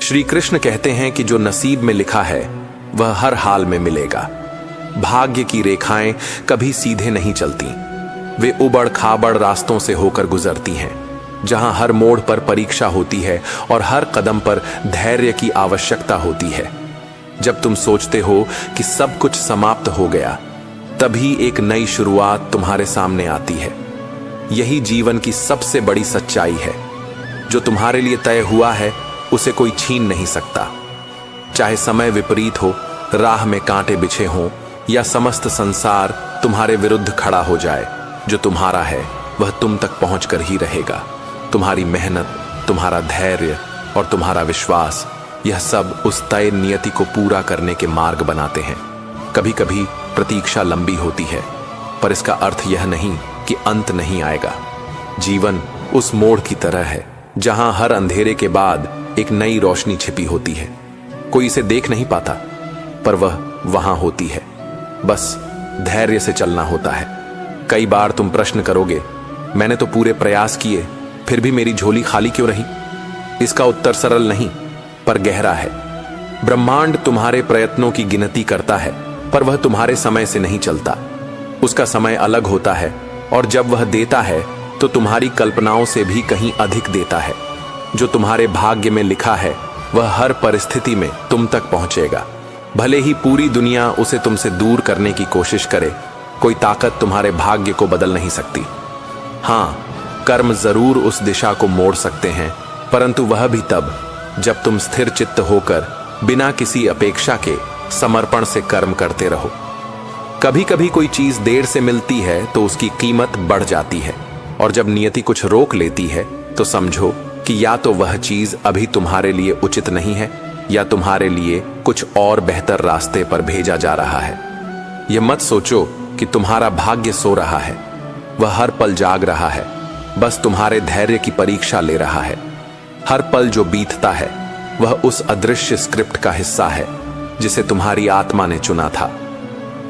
श्री कृष्ण कहते हैं कि जो नसीब में लिखा है वह हर हाल में मिलेगा। भाग्य की रेखाएं कभी सीधे नहीं चलती, वे उबड़ खाबड़ रास्तों से होकर गुजरती हैं, जहां हर मोड़ पर परीक्षा होती है और हर कदम पर धैर्य की आवश्यकता होती है। जब तुम सोचते हो कि सब कुछ समाप्त हो गया, तभी एक नई शुरुआत तुम्हारे सामने आती है। यही जीवन की सबसे बड़ी सच्चाई है। जो तुम्हारे लिए तय हुआ है उसे कोई छीन नहीं सकता। चाहे समय विपरीत हो, राह में कांटे बिछे हों या समस्त संसार तुम्हारे विरुद्ध खड़ा हो जाए, जो तुम्हारा है वह तुम तक पहुंचकर ही रहेगा। तुम्हारी मेहनत, तुम्हारा धैर्य और तुम्हारा विश्वास, यह सब उस तय नियति को पूरा करने के मार्ग बनाते हैं। कभी कभी प्रतीक्षा लंबी होती है, पर इसका अर्थ यह नहीं कि अंत नहीं आएगा। जीवन उस मोड़ की तरह है जहां हर अंधेरे के बाद एक नई रोशनी छिपी होती है। कोई इसे देख नहीं पाता, पर वह वहां होती है। बस धैर्य से चलना होता है। कई बार तुम प्रश्न करोगे, मैंने तो पूरे प्रयास किए, फिर भी मेरी झोली खाली क्यों रही? इसका उत्तर सरल नहीं, पर गहरा है। ब्रह्मांड तुम्हारे प्रयत्नों की गिनती करता है, पर वह तुम्हारे समय से नहीं चलता। उसका समय अलग होता है, और जब वह देता है तो तुम्हारी कल्पनाओं से भी कहीं अधिक देता है। जो तुम्हारे भाग्य में लिखा है वह हर परिस्थिति में तुम तक पहुंचेगा। भले ही पूरी दुनिया उसे तुमसे दूर करने की कोशिश करे, कोई ताकत तुम्हारे भाग्य को बदल नहीं सकती। हाँ, कर्म जरूर उस दिशा को मोड़ सकते हैं, परंतु वह भी तब जब तुम स्थिर चित्त होकर बिना किसी अपेक्षा के समर्पण से कर्म करते रहो। कभी कभी कोई चीज देर से मिलती है तो उसकी कीमत बढ़ जाती है, और जब नियति कुछ रोक लेती है तो समझो कि या तो वह चीज अभी तुम्हारे लिए उचित नहीं है, या तुम्हारे लिए कुछ और बेहतर रास्ते पर भेजा जा रहा है। यह मत सोचो कि तुम्हारा भाग्य सो रहा है, वह हर पल जाग रहा है, बस तुम्हारे धैर्य की परीक्षा ले रहा है। हर पल जो बीतता है वह उस अदृश्य स्क्रिप्ट का हिस्सा है जिसे तुम्हारी आत्मा ने चुना था।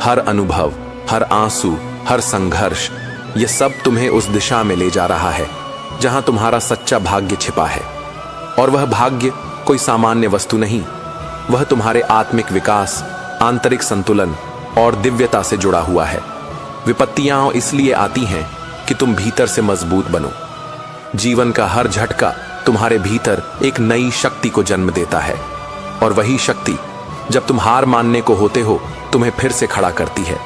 हर अनुभव, हर आंसू, हर संघर्ष, यह सब तुम्हें उस दिशा में ले जा रहा है जहां तुम्हारा सच्चा भाग्य छिपा है। और वह भाग्य कोई सामान्य वस्तु नहीं, वह तुम्हारे आत्मिक विकास, आंतरिक संतुलन और दिव्यता से जुड़ा हुआ है। विपत्तियां इसलिए आती हैं कि तुम भीतर से मजबूत बनो। जीवन का हर झटका तुम्हारे भीतर एक नई शक्ति को जन्म देता है, और वही शक्ति जब तुम हार मानने को होते हो तुम्हें फिर से खड़ा करती है।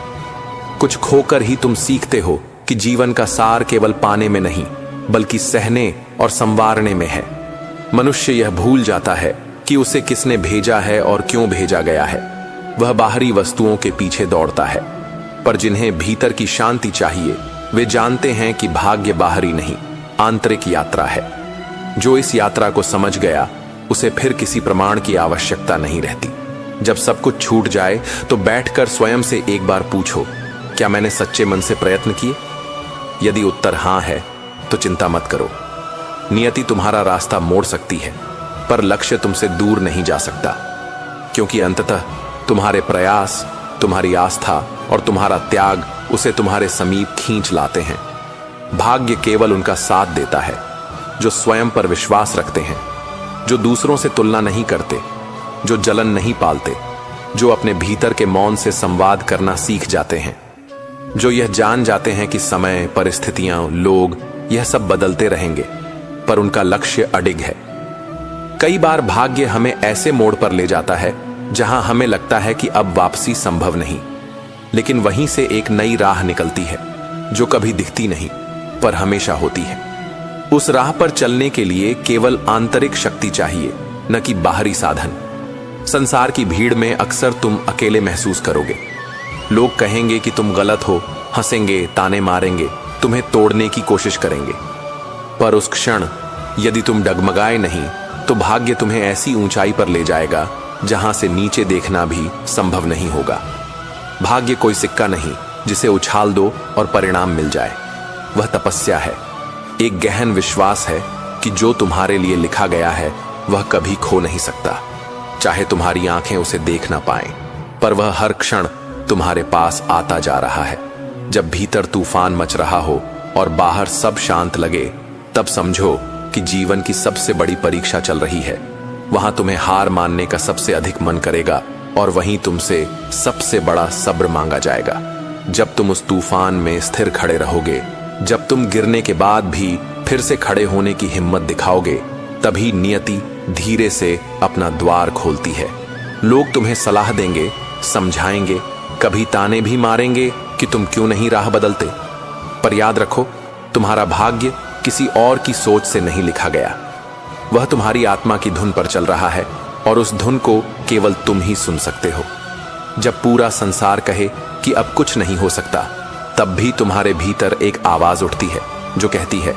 कुछ खोकर ही तुम सीखते हो कि जीवन का सार केवल पाने में नहीं, बल्कि सहने और संवारने में है। मनुष्य यह भूल जाता है कि उसे किसने भेजा है और क्यों भेजा गया है। वह बाहरी वस्तुओं के पीछे दौड़ता है, पर जिन्हें भीतर की शांति चाहिए वे जानते हैं कि भाग्य बाहरी नहीं, आंतरिक यात्रा है। जो इस यात्रा को समझ गया उसे फिर किसी प्रमाण की आवश्यकता नहीं रहती। जब सब कुछ छूट जाए तो बैठकर स्वयं से एक बार पूछो, क्या मैंने सच्चे मन से प्रयत्न किए? यदि उत्तर हां है तो चिंता मत करो। नियति तुम्हारा रास्ता मोड़ सकती है, पर लक्ष्य तुमसे दूर नहीं जा सकता, क्योंकि अंततः तुम्हारे प्रयास, तुम्हारी आस्था और तुम्हारा त्याग उसे तुम्हारे समीप खींच लाते हैं। भाग्य केवल उनका साथ देता है जो स्वयं पर विश्वास रखते हैं, जो दूसरों से तुलना नहीं करते, जो जलन नहीं पालते, जो अपने भीतर के मौन से संवाद करना सीख जाते हैं, जो यह जान जाते हैं कि समय, परिस्थितियां, लोग, यह सब बदलते रहेंगे, पर उनका लक्ष्य अडिग है। कई बार भाग्य हमें ऐसे मोड़ पर ले जाता है जहां हमें लगता है कि अब वापसी संभव नहीं, लेकिन वहीं से एक नई राह निकलती है जो कभी दिखती नहीं पर हमेशा होती है। उस राह पर चलने के लिए केवल आंतरिक शक्ति चाहिए, न कि बाहरी साधन। संसार की भीड़ में अक्सर तुम अकेले महसूस करोगे। लोग कहेंगे कि तुम गलत हो, हंसेंगे, ताने मारेंगे, तुम्हें तोड़ने की कोशिश करेंगे, पर उस क्षण यदि तुम डगमगाए नहीं तो भाग्य तुम्हें ऐसी ऊंचाई पर ले जाएगा जहां से नीचे देखना भी संभव नहीं होगा। भाग्य कोई सिक्का नहीं जिसे उछाल दो और परिणाम मिल जाए। वह तपस्या है, एक गहन विश्वास है कि जो तुम्हारे लिए लिखा गया है वह कभी खो नहीं सकता, चाहे तुम्हारी आंखें उसे देख ना पाएं, पर वह हर क्षण तुम्हारे पास आता जा रहा है। जब भीतर तूफान मच रहा हो और बाहर सब शांत लगे, तब समझो कि जीवन की सबसे बड़ी परीक्षा चल रही है। वहां तुम्हें हार मानने का सबसे अधिक मन करेगा और वहीं तुमसे सबसे बड़ा सब्र मांगा जाएगा। जब तुम उस तूफान में स्थिर खड़े रहोगे, जब तुम गिरने के बाद भी फिर से खड़े होने की हिम्मत दिखाओगे, तभी नियति धीरे से अपना द्वार खोलती है। लोग तुम्हें सलाह देंगे, समझाएंगे, कभी ताने भी मारेंगे कि तुम क्यों नहीं राह बदलते। पर याद रखो, तुम्हारा भाग्य किसी और की सोच से नहीं लिखा गया। वह तुम्हारी आत्मा की धुन पर चल रहा है और उस धुन को केवल तुम ही सुन सकते हो। जब पूरा संसार कहे कि अब कुछ नहीं हो सकता, तब भी तुम्हारे भीतर एक आवाज उठती है जो कहती है,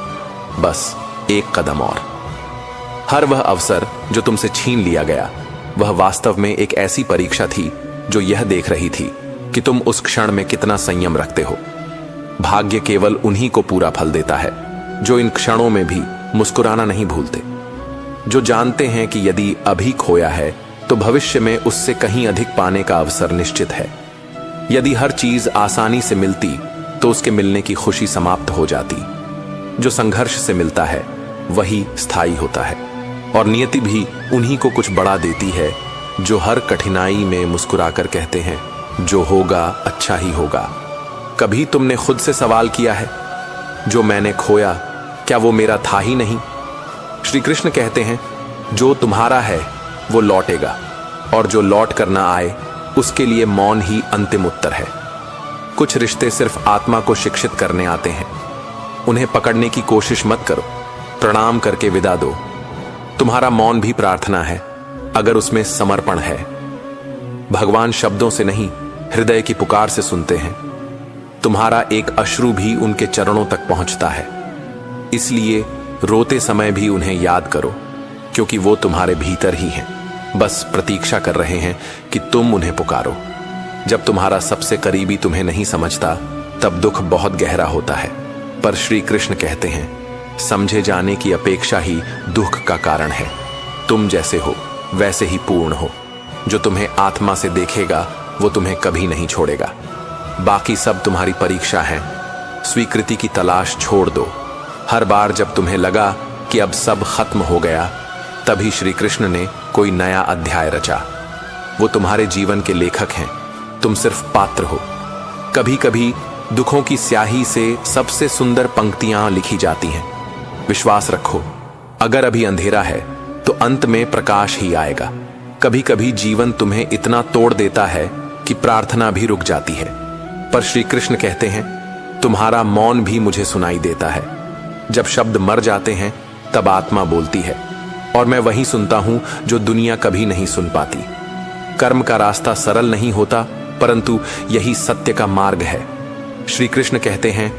बस एक कदम और। हर वह अवसर जो तुमसे छीन लिया गया, वह वास्तव में एक ऐसी परीक्षा थी जो यह देख रही थी कि तुम उस क्षण में कितना संयम रखते हो। भाग्य केवल उन्हीं को पूरा फल देता है जो इन क्षणों में भी मुस्कुराना नहीं भूलते, जो जानते हैं कि यदि अभी खोया है तो भविष्य में उससे कहीं अधिक पाने का अवसर निश्चित है। यदि हर चीज आसानी से मिलती तो उसके मिलने की खुशी समाप्त हो जाती। जो संघर्ष से मिलता है वही स्थायी होता है, और नियति भी उन्हीं को कुछ बड़ा देती है जो हर कठिनाई में मुस्कुराकर कहते हैं, जो होगा अच्छा ही होगा। कभी तुमने खुद से सवाल किया है, जो मैंने खोया क्या वो मेरा था ही नहीं? श्री कृष्ण कहते हैं, जो तुम्हारा है वो लौटेगा, और जो लौट कर ना आए उसके लिए मौन ही अंतिम उत्तर है। कुछ रिश्ते सिर्फ आत्मा को शिक्षित करने आते हैं। उन्हें पकड़ने की कोशिश मत करो, प्रणाम करके विदा दो। तुम्हारा मौन भी प्रार्थना है अगर उसमें समर्पण है। भगवान शब्दों से नहीं, हृदय की पुकार से सुनते हैं। तुम्हारा एक अश्रु भी उनके चरणों तक पहुंचता है। इसलिए रोते समय भी उन्हें याद करो, क्योंकि वो तुम्हारे भीतर ही हैं, बस प्रतीक्षा कर रहे हैं कि तुम उन्हें पुकारो। जब तुम्हारा सबसे करीबी तुम्हें नहीं समझता, तब दुख बहुत गहरा होता है। पर श्री कृष्ण कहते हैं, समझे जाने की अपेक्षा ही दुख का कारण है। तुम जैसे हो वैसे ही पूर्ण हो। जो तुम्हें आत्मा से देखेगा वो तुम्हें कभी नहीं छोड़ेगा। बाकी सब तुम्हारी परीक्षा है। स्वीकृति की तलाश छोड़ दो। हर बार जब तुम्हें लगा कि अब सब खत्म हो गया, तभी श्री कृष्ण ने कोई नया अध्याय रचा। वो तुम्हारे जीवन के लेखक हैं, तुम सिर्फ पात्र हो। कभी कभी दुखों की स्याही से सबसे सुंदर पंक्तियां लिखी जाती हैं। विश्वास रखो, अगर अभी अंधेरा है तो अंत में प्रकाश ही आएगा। कभी कभी जीवन तुम्हें इतना तोड़ देता है कि प्रार्थना भी रुक जाती है। पर श्री कृष्ण कहते हैं, तुम्हारा मौन भी मुझे सुनाई देता है। जब शब्द मर जाते हैं तब आत्मा बोलती है, और मैं वही सुनता हूं जो दुनिया कभी नहीं सुन पाती। कर्म का रास्ता सरल नहीं होता, परंतु यही सत्य का मार्ग है। श्री कृष्ण कहते हैं,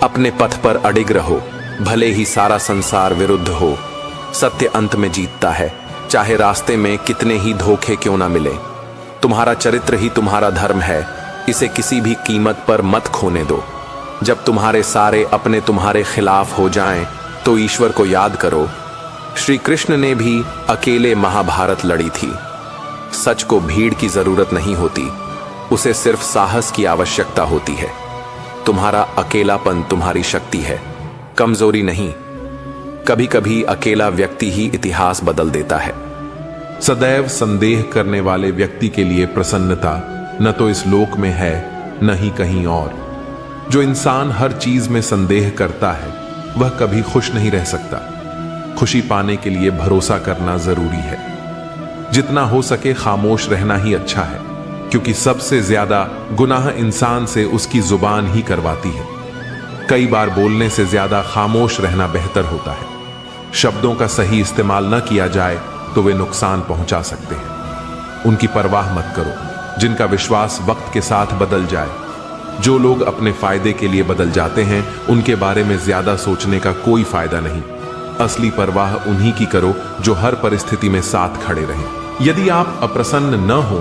अपने पथ पर अडिग रहो, भले ही सारा संसार विरुद्ध हो। सत्य अंत में जीतता है, चाहे रास्ते में कितने ही धोखे क्यों ना मिले। तुम्हारा चरित्र ही तुम्हारा धर्म है, इसे किसी भी कीमत पर मत खोने दो। जब तुम्हारे सारे अपने तुम्हारे खिलाफ हो जाएं, तो ईश्वर को याद करो। श्री कृष्ण ने भी अकेले महाभारत लड़ी थी। सच को भीड़ की जरूरत नहीं होती, उसे सिर्फ साहस की आवश्यकता होती है। तुम्हारा अकेलापन तुम्हारी शक्ति है, कमजोरी नहीं। कभी कभी अकेला व्यक्ति ही इतिहास बदल देता है। सदैव संदेह करने वाले व्यक्ति के लिए प्रसन्नता न तो इस लोक में है न ही कहीं और। जो इंसान हर चीज में संदेह करता है वह कभी खुश नहीं रह सकता। खुशी पाने के लिए भरोसा करना जरूरी है। जितना हो सके खामोश रहना ही अच्छा है, क्योंकि सबसे ज्यादा गुनाह इंसान से उसकी जुबान ही करवाती है। कई बार बोलने से ज्यादा खामोश रहना बेहतर होता है। शब्दों का सही इस्तेमाल न किया जाए तो वे नुकसान पहुंचा सकते हैं। उनकी परवाह मत करो, जिनका विश्वास वक्त के साथ बदल जाए। जो लोग अपने फायदे के लिए बदल जाते हैं, उनके बारे में ज्यादा सोचने का कोई फायदा नहीं। असली परवाह उन्हीं की करो जो हर परिस्थिति में साथ खड़े रहें। यदि आप अप्रसन्न न हो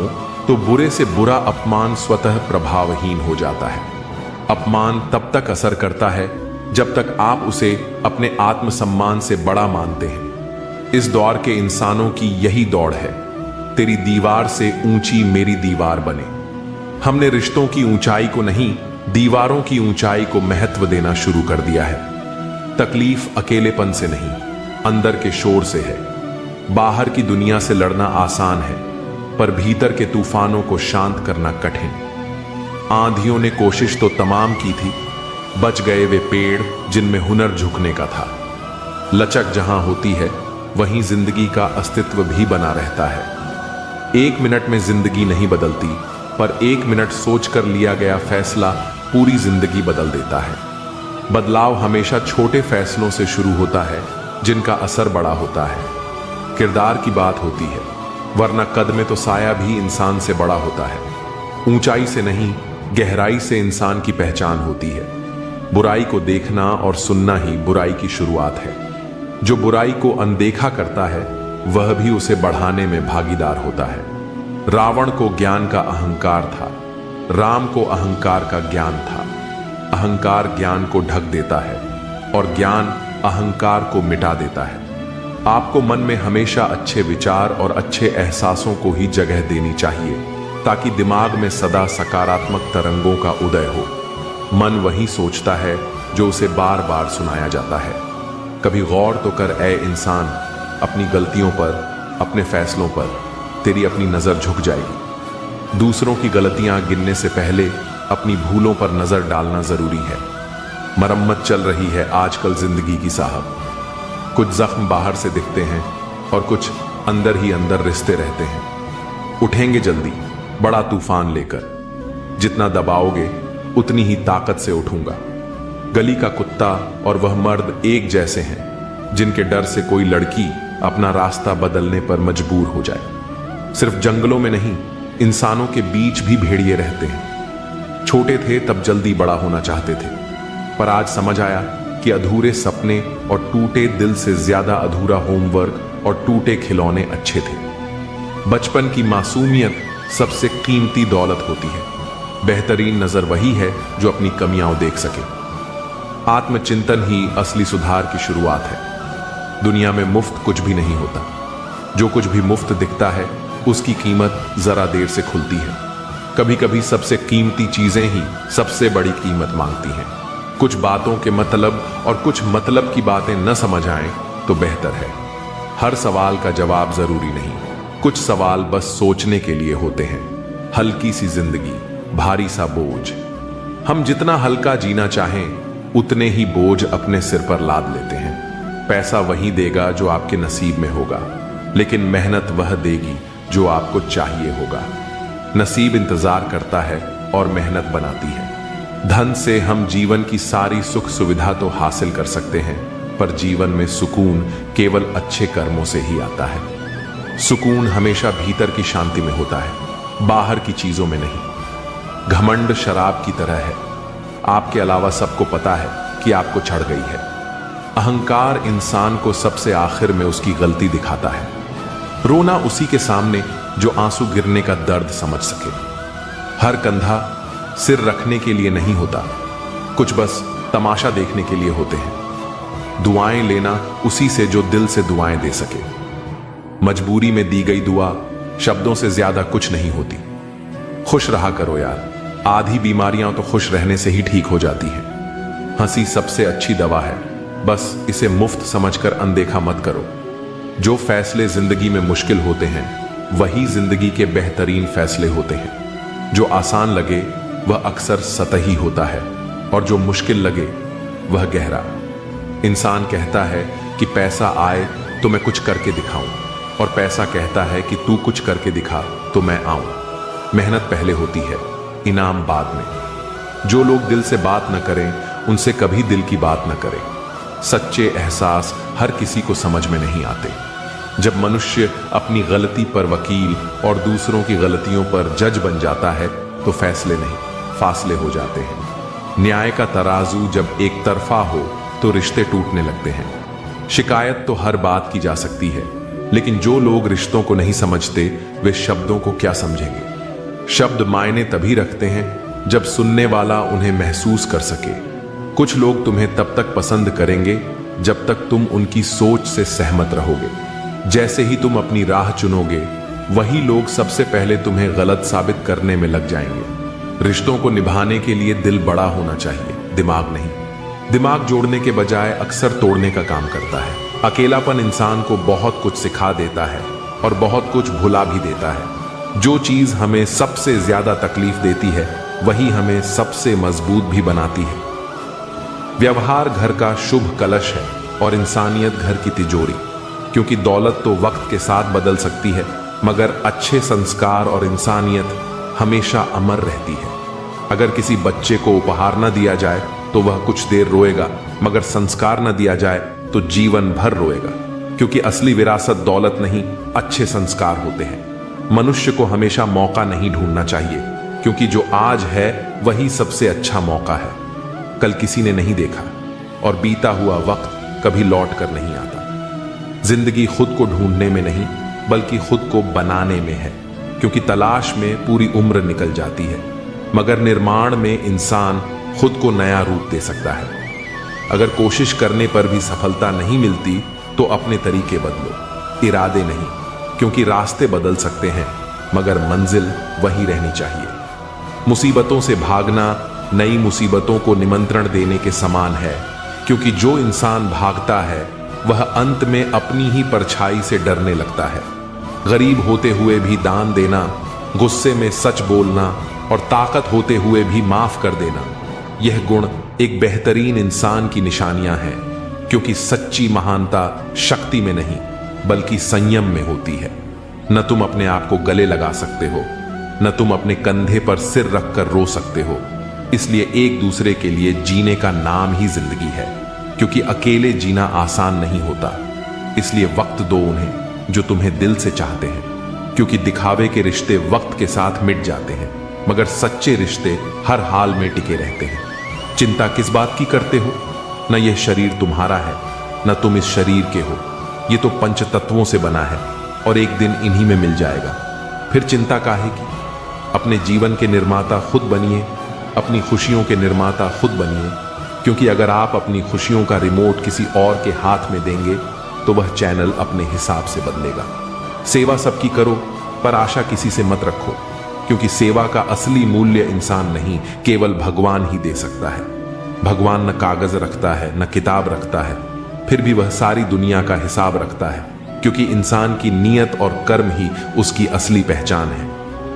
तो बुरे से बुरा अपमान स्वतः प्रभावहीन हो जाता है। अपमान तब तक असर करता है जब तक आप उसे अपने आत्मसम्मान से बड़ा मानते हैं। इस दौर के इंसानों की यही दौड़ है, तेरी दीवार से ऊंची मेरी दीवार बने। हमने रिश्तों की ऊंचाई को नहीं, दीवारों की ऊंचाई को महत्व देना शुरू कर दिया है। तकलीफ अकेलेपन से नहीं, अंदर के शोर से है। बाहर की दुनिया से लड़ना आसान है, पर भीतर के तूफानों को शांत करना कठिन। आंधियों ने कोशिश तो तमाम की थी, बच गए वे पेड़ जिनमें हुनर झुकने का था। लचक जहां होती है वहीं जिंदगी का अस्तित्व भी बना रहता है। 1 मिनट में जिंदगी नहीं बदलती, पर 1 मिनट सोचकर लिया गया फैसला पूरी जिंदगी बदल देता है। बदलाव हमेशा छोटे फैसलों से शुरू होता है, जिनका असर बड़ा होता है। किरदार की बात होती है, वरना कद में तो साया भी इंसान से बड़ा होता है। ऊंचाई से नहीं, गहराई से इंसान की पहचान होती है। बुराई को देखना और सुनना ही बुराई की शुरुआत है। जो बुराई को अनदेखा करता है वह भी उसे बढ़ाने में भागीदार होता है। रावण को ज्ञान का अहंकार था, राम को अहंकार का ज्ञान था। अहंकार ज्ञान को ढक देता है और ज्ञान अहंकार को मिटा देता है। आपको मन में हमेशा अच्छे विचार और अच्छे एहसासों को ही जगह देनी चाहिए, ताकि दिमाग में सदा सकारात्मक तरंगों का उदय हो। मन वही सोचता है जो उसे बार बार सुनाया जाता है। कभी गौर तो कर ऐ इंसान, अपनी गलतियों पर, अपने फैसलों पर तेरी अपनी नजर झुक जाएगी। दूसरों की गलतियां गिनने से पहले अपनी भूलों पर नजर डालना जरूरी है। मरम्मत चल रही है आजकल जिंदगी की साहब। कुछ जख्म बाहर से दिखते हैं और कुछ अंदर ही अंदर रिश्ते रहते हैं। उठेंगे जल्दी बड़ा तूफान लेकर। जितना दबाओगे उतनी ही ताकत से उठूंगा। गली का कुत्ता और वह मर्द एक जैसे हैं, जिनके डर से कोई लड़की अपना रास्ता बदलने पर मजबूर हो जाए। सिर्फ जंगलों में नहीं, इंसानों के बीच भी भेड़िए रहते हैं। छोटे थे तब जल्दी बड़ा होना चाहते थे, पर आज समझ आया कि अधूरे सपने और टूटे दिल से ज्यादा अधूरा होमवर्क और टूटे खिलौने अच्छे थे। बचपन की मासूमियत सबसे कीमती दौलत होती है। बेहतरीन नजर वही है जो अपनी कमियां देख सके। आत्मचिंतन ही असली सुधार की शुरुआत है। दुनिया में मुफ्त कुछ भी नहीं होता। जो कुछ भी मुफ्त दिखता है उसकी कीमत जरा देर से खुलती है। कभी कभी सबसे कीमती चीजें ही सबसे बड़ी कीमत मांगती हैं। कुछ बातों के मतलब और कुछ मतलब की बातें न समझ आए तो बेहतर है। हर सवाल का जवाब जरूरी नहीं, कुछ सवाल बस सोचने के लिए होते हैं। हल्की सी जिंदगी, भारी सा बोझ। हम जितना हल्का जीना चाहें उतने ही बोझ अपने सिर पर लाद लेते हैं। पैसा वही देगा जो आपके नसीब में होगा, लेकिन मेहनत वह देगी जो आपको चाहिए होगा। नसीब इंतजार करता है और मेहनत बनाती है। धन से हम जीवन की सारी सुख सुविधा तो हासिल कर सकते हैं, पर जीवन में सुकून केवल अच्छे कर्मों से ही आता है। सुकून हमेशा भीतर की शांति में होता है, बाहर की चीजों में नहीं। घमंड शराब की तरह है, आपके अलावा सबको पता है कि आपको चढ़ गई है। अहंकार इंसान को सबसे आखिर में उसकी गलती दिखाता है। रोना उसी के सामने जो आंसू गिरने का दर्द समझ सके। हर कंधा सिर रखने के लिए नहीं होता, कुछ बस तमाशा देखने के लिए होते हैं। दुआएं लेना उसी से जो दिल से दुआएं दे सके। मजबूरी में दी गई दुआ शब्दों से ज्यादा कुछ नहीं होती। खुश रहा करो यार, आधी बीमारियां तो खुश रहने से ही ठीक हो जाती हैं। हंसी सबसे अच्छी दवा है, बस इसे मुफ्त समझकर अनदेखा मत करो। जो फैसले जिंदगी में मुश्किल होते हैं वही जिंदगी के बेहतरीन फैसले होते हैं। जो आसान लगे वह अक्सर सतही होता है, और जो मुश्किल लगे वह गहरा। इंसान कहता है कि पैसा आए तो मैं कुछ करके दिखाऊं, और पैसा कहता है कि तू कुछ करके दिखा तो मैं आऊं। मेहनत पहले होती है, इनाम बाद में। जो लोग दिल से बात न करें उनसे कभी दिल की बात न करें। सच्चे एहसास हर किसी को समझ में नहीं आते। जब मनुष्य अपनी गलती पर वकील और दूसरों की गलतियों पर जज बन जाता है तो फैसले नहीं, फासले हो जाते हैं। न्याय का तराजू जब एक तरफा हो तो रिश्ते टूटने लगते हैं। शिकायत तो हर बात की जा सकती है, लेकिन जो लोग रिश्तों को नहीं समझते वे शब्दों को क्या समझेंगे। शब्द मायने तभी रखते हैं जब सुनने वाला उन्हें महसूस कर सके। कुछ लोग तुम्हें तब तक पसंद करेंगे जब तक तुम उनकी सोच से सहमत रहोगे। जैसे ही तुम अपनी राह चुनोगे वही लोग सबसे पहले तुम्हें गलत साबित करने में लग जाएंगे। रिश्तों को निभाने के लिए दिल बड़ा होना चाहिए, दिमाग नहीं। दिमाग जोड़ने के बजाय अक्सर तोड़ने का काम करता है। अकेलापन इंसान को बहुत कुछ सिखा देता है और बहुत कुछ भुला भी देता है। जो चीज हमें सबसे ज्यादा तकलीफ देती है वही हमें सबसे मजबूत भी बनाती है। व्यवहार घर का शुभ कलश है और इंसानियत घर की तिजोरी, क्योंकि दौलत तो वक्त के साथ बदल सकती है मगर अच्छे संस्कार और इंसानियत हमेशा अमर रहती है। अगर किसी बच्चे को उपहार न दिया जाए तो वह कुछ देर रोएगा, मगर संस्कार न दिया जाए तो जीवन भर रोएगा, क्योंकि असली विरासत दौलत नहीं, अच्छे संस्कार होते हैं। मनुष्य को हमेशा मौका नहीं ढूंढना चाहिए, क्योंकि जो आज है वही सबसे अच्छा मौका है। कल किसी ने नहीं देखा और बीता हुआ वक्त कभी लौट कर नहीं आता। जिंदगी खुद को ढूंढने में नहीं बल्कि खुद को बनाने में है, क्योंकि तलाश में पूरी उम्र निकल जाती है, मगर निर्माण में इंसान खुद को नया रूप दे सकता है। अगर कोशिश करने पर भी सफलता नहीं मिलती तो अपने तरीके बदलो, इरादे नहीं, क्योंकि रास्ते बदल सकते हैं मगर मंजिल वही रहनी चाहिए। मुसीबतों से भागना नई मुसीबतों को निमंत्रण देने के समान है, क्योंकि जो इंसान भागता है वह अंत में अपनी ही परछाई से डरने लगता है। गरीब होते हुए भी दान देना, गुस्से में सच बोलना और ताकत होते हुए भी माफ कर देना, यह गुण एक बेहतरीन इंसान की निशानियां हैं, क्योंकि सच्ची महानता शक्ति में नहीं बल्कि संयम में होती है। न तुम अपने आप को गले लगा सकते हो, न तुम अपने कंधे पर सिर रखकर रो सकते हो। इसलिए एक दूसरे के लिए जीने का नाम ही जिंदगी है, क्योंकि अकेले जीना आसान नहीं होता। इसलिए वक्त दो उन्हें जो तुम्हें दिल से चाहते हैं, क्योंकि दिखावे के रिश्ते वक्त के साथ मिट जाते हैं मगर सच्चे रिश्ते हर हाल में टिके रहते हैं। चिंता किस बात की करते हो? न यह शरीर तुम्हारा है न तुम इस शरीर के हो, ये तो पंच तत्वों से बना है और एक दिन इन्हीं में मिल जाएगा। फिर चिंता काहे की? अपने जीवन के निर्माता खुद बनिए, अपनी खुशियों के निर्माता खुद बनिए, क्योंकि अगर आप अपनी खुशियों का रिमोट किसी और के हाथ में देंगे तो वह चैनल अपने हिसाब से बदलेगा। सेवा सबकी करो पर आशा किसी से मत रखो, क्योंकि सेवा का असली मूल्य इंसान नहीं केवल भगवान ही दे सकता है। भगवान न कागज रखता है न किताब रखता है, फिर भी वह सारी दुनिया का हिसाब रखता है, क्योंकि इंसान की नीयत और कर्म ही उसकी असली पहचान है।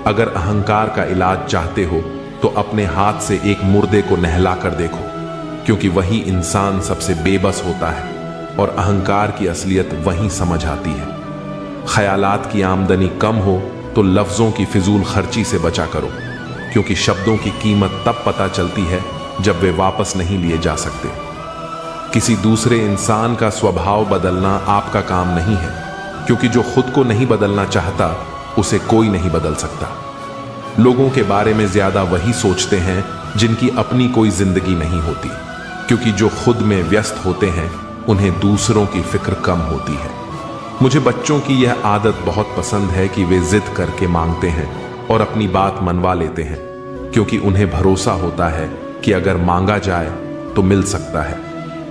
अगर अहंकार का इलाज चाहते हो तो अपने हाथ से एक मुर्दे को नहला कर देखो, क्योंकि वही इंसान सबसे बेबस होता है और अहंकार की असलियत वहीं समझ आती है। ख्यालात की आमदनी कम हो तो लफ्जों की फिजूल खर्ची से बचा करो, क्योंकि शब्दों की कीमत तब पता चलती है जब वे वापस नहीं लिए जा सकते। किसी दूसरे इंसान का स्वभाव बदलना आपका काम नहीं है, क्योंकि जो खुद को नहीं बदलना चाहता उसे कोई नहीं बदल सकता। लोगों के बारे में ज्यादा वही सोचते हैं जिनकी अपनी कोई जिंदगी नहीं होती, क्योंकि जो खुद में व्यस्त होते हैं उन्हें दूसरों की फिक्र कम होती है। मुझे बच्चों की यह आदत बहुत पसंद है कि वे जिद करके मांगते हैं और अपनी बात मनवा लेते हैं, क्योंकि उन्हें भरोसा होता है कि अगर मांगा जाए तो मिल सकता है।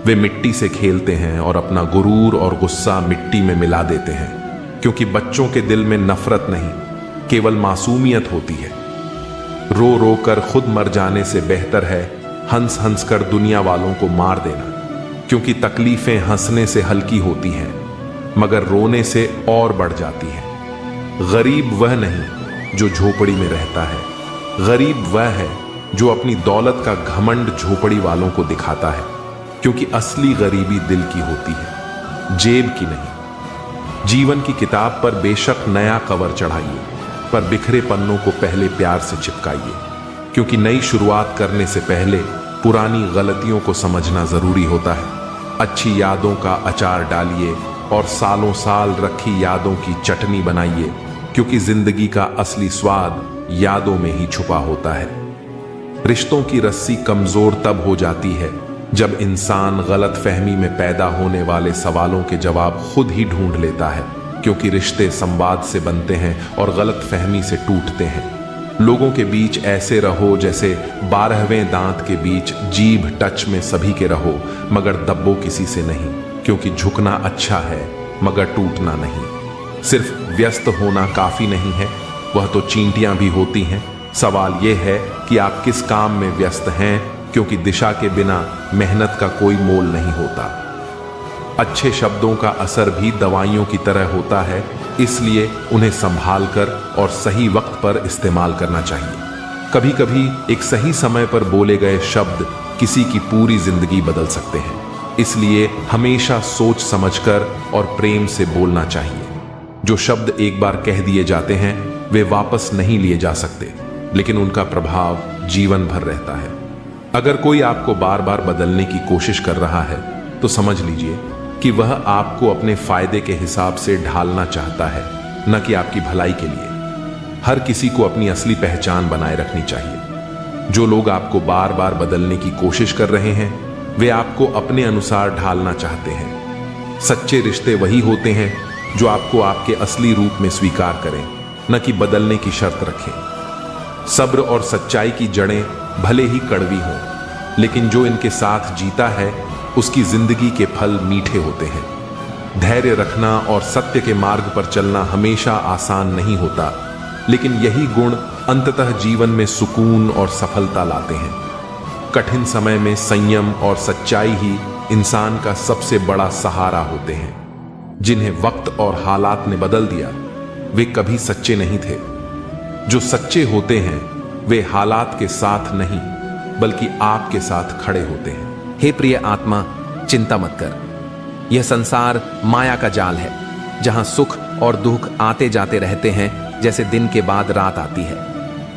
वे मिट्टी से खेलते हैं और अपना गुरूर और गुस्सा मिट्टी में मिला देते हैं, क्योंकि बच्चों के दिल में नफरत नहीं केवल मासूमियत होती है। रो रो कर खुद मर जाने से बेहतर है हंस हंस कर दुनिया वालों को मार देना, क्योंकि तकलीफें हंसने से हल्की होती हैं मगर रोने से और बढ़ जाती हैं। गरीब वह नहीं जो झोपड़ी में रहता है, गरीब वह है जो अपनी दौलत का घमंड झोपड़ी वालों को दिखाता है, क्योंकि असली गरीबी दिल की होती है, जेब की नहीं। जीवन की किताब पर बेशक नया कवर चढ़ाइए, पर बिखरे पन्नों को पहले प्यार से चिपकाइए, क्योंकि नई शुरुआत करने से पहले पुरानी गलतियों को समझना जरूरी होता है। अच्छी यादों का अचार डालिए और सालों साल रखी यादों की चटनी बनाइए, क्योंकि जिंदगी का असली स्वाद यादों में ही छुपा होता है। रिश्तों की रस्सी कमजोर तब हो जाती है जब इंसान गलत फहमी में पैदा होने वाले सवालों के जवाब खुद ही ढूंढ लेता है, क्योंकि रिश्ते संवाद से बनते हैं और गलत फहमी से टूटते हैं। लोगों के बीच ऐसे रहो जैसे 12वें दांत के बीच जीभ टच में सभी के रहो, मगर दब्बो किसी से नहीं, क्योंकि झुकना अच्छा है मगर टूटना नहीं। सिर्फ व्यस्त होना काफी नहीं है, वह तो चींटियां भी होती हैं। सवाल यह है कि आप किस काम में व्यस्त हैं, क्योंकि दिशा के बिना मेहनत का कोई मोल नहीं होता। अच्छे शब्दों का असर भी दवाइयों की तरह होता है, इसलिए उन्हें संभाल कर और सही वक्त पर इस्तेमाल करना चाहिए। कभी कभी एक सही समय पर बोले गए शब्द किसी की पूरी जिंदगी बदल सकते हैं, इसलिए हमेशा सोच समझकर और प्रेम से बोलना चाहिए। जो शब्द एक बार कह दिए जाते हैं वे वापस नहीं लिए जा सकते, लेकिन उनका प्रभाव जीवन भर रहता है। अगर कोई आपको बार बार बदलने की कोशिश कर रहा है तो समझ लीजिए कि वह आपको अपने फायदे के हिसाब से ढालना चाहता है, न कि आपकी भलाई के लिए। हर किसी को अपनी असली पहचान बनाए रखनी चाहिए। जो लोग आपको बार बार बदलने की कोशिश कर रहे हैं वे आपको अपने अनुसार ढालना चाहते हैं। सच्चे रिश्ते वही होते हैं जो आपको आपके असली रूप में स्वीकार करें, न कि बदलने की शर्त रखें। सब्र और सच्चाई की जड़ें भले ही कड़वी हों, लेकिन जो इनके साथ जीता है उसकी जिंदगी के फल मीठे होते हैं। धैर्य रखना और सत्य के मार्ग पर चलना हमेशा आसान नहीं होता, लेकिन यही गुण अंततः जीवन में सुकून और सफलता लाते हैं। कठिन समय में संयम और सच्चाई ही इंसान का सबसे बड़ा सहारा होते हैं। जिन्हें वक्त और हालात ने बदल दिया वे कभी सच्चे नहीं थे। जो सच्चे होते हैं वे हालात के साथ नहीं बल्कि आपके साथ खड़े होते हैं। हे प्रिय आत्मा, चिंता मत कर। यह संसार माया का जाल है, जहां सुख और दुख आते जाते रहते हैं जैसे दिन के बाद रात आती है।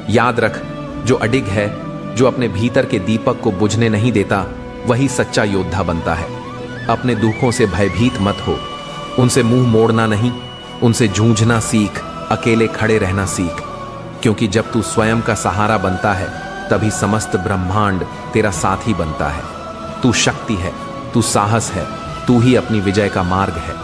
याद रख, जो अडिग है, जो अपने भीतर के दीपक को बुझने नहीं देता, वही सच्चा योद्धा बनता है। अपने दुखों से भयभीत मत हो, उनसे मुंह मोड़ना नहीं, उनसे जूझना सीख, अकेले खड़े रहना सीख। क्योंकि जब तू स्वयं का सहारा बनता है तभी समस्त ब्रह्मांड तेरा साथी बनता है। तू शक्ति है, तू साहस है, तू ही अपनी विजय का मार्ग है।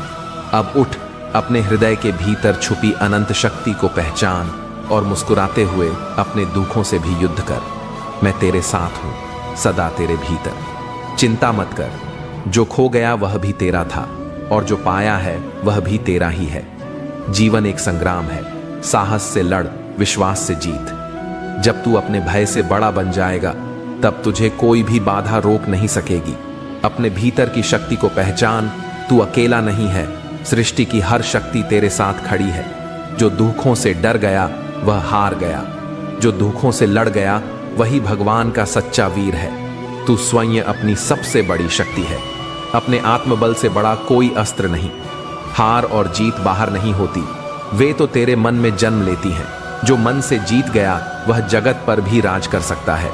अब उठ, अपने हृदय के भीतर छुपी अनंत शक्ति को पहचान और मुस्कुराते हुए अपने दुखों से भी युद्ध कर। मैं तेरे साथ हूं, सदा तेरे भीतर। चिंता मत कर, जो खो गया वह भी तेरा था और जो पाया है वह भी तेरा ही है। जीवन एक संग्राम है, साहस से लड़, विश्वास से जीत। जब तू अपने भय से बड़ा बन जाएगा तब तुझे कोई भी बाधा रोक नहीं सकेगी। अपने भीतर की शक्ति को पहचान, तू अकेला नहीं है, सृष्टि की हर शक्ति तेरे साथ खड़ी है। जो दुखों से डर गया वह हार गया, जो दुखों से लड़ गया वही भगवान का सच्चा वीर है। तू स्वयं अपनी सबसे बड़ी शक्ति है। अपने आत्मबल से बड़ा कोई अस्त्र नहीं। हार और जीत बाहर नहीं होती, वे तो तेरे मन में जन्म लेती हैं। जो मन से जीत गया वह जगत पर भी राज कर सकता है।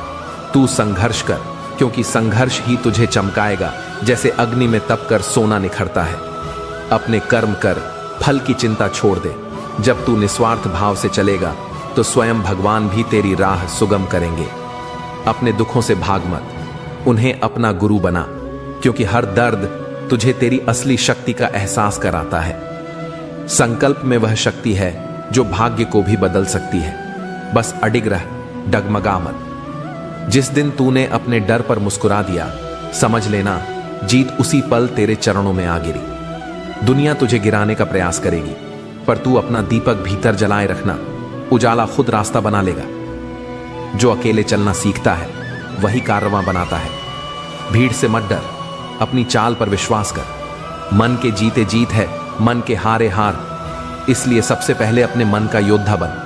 तू संघर्ष कर, क्योंकि संघर्ष ही तुझे चमकाएगा, जैसे अग्नि में तप कर सोना निखरता है। अपने कर्म कर, फल की चिंता छोड़ दे। जब तू निस्वार्थ भाव से चलेगा तो स्वयं भगवान भी तेरी राह सुगम करेंगे। अपने दुखों से भाग मत, उन्हें अपना गुरु बना, क्योंकि हर दर्द तुझे तेरी असली शक्ति का एहसास कराता है। संकल्प में वह शक्ति है जो भाग्य को भी बदल सकती है। बस अडिग रह, डगमगा मत। जिस दिन तूने अपने डर पर मुस्कुरा दिया, समझ लेना जीत उसी पल तेरे चरणों में आ गिरी। दुनिया तुझे गिराने का प्रयास करेगी, पर तू अपना दीपक भीतर जलाए रखना, उजाला खुद रास्ता बना लेगा। जो अकेले चलना सीखता है वही कारवां बनाता है। भीड़ से मत डर, अपनी चाल पर विश्वास कर। मन के जीते जीत है, मन के हारे हार। इसलिए सबसे पहले अपने मन का योद्धा बन।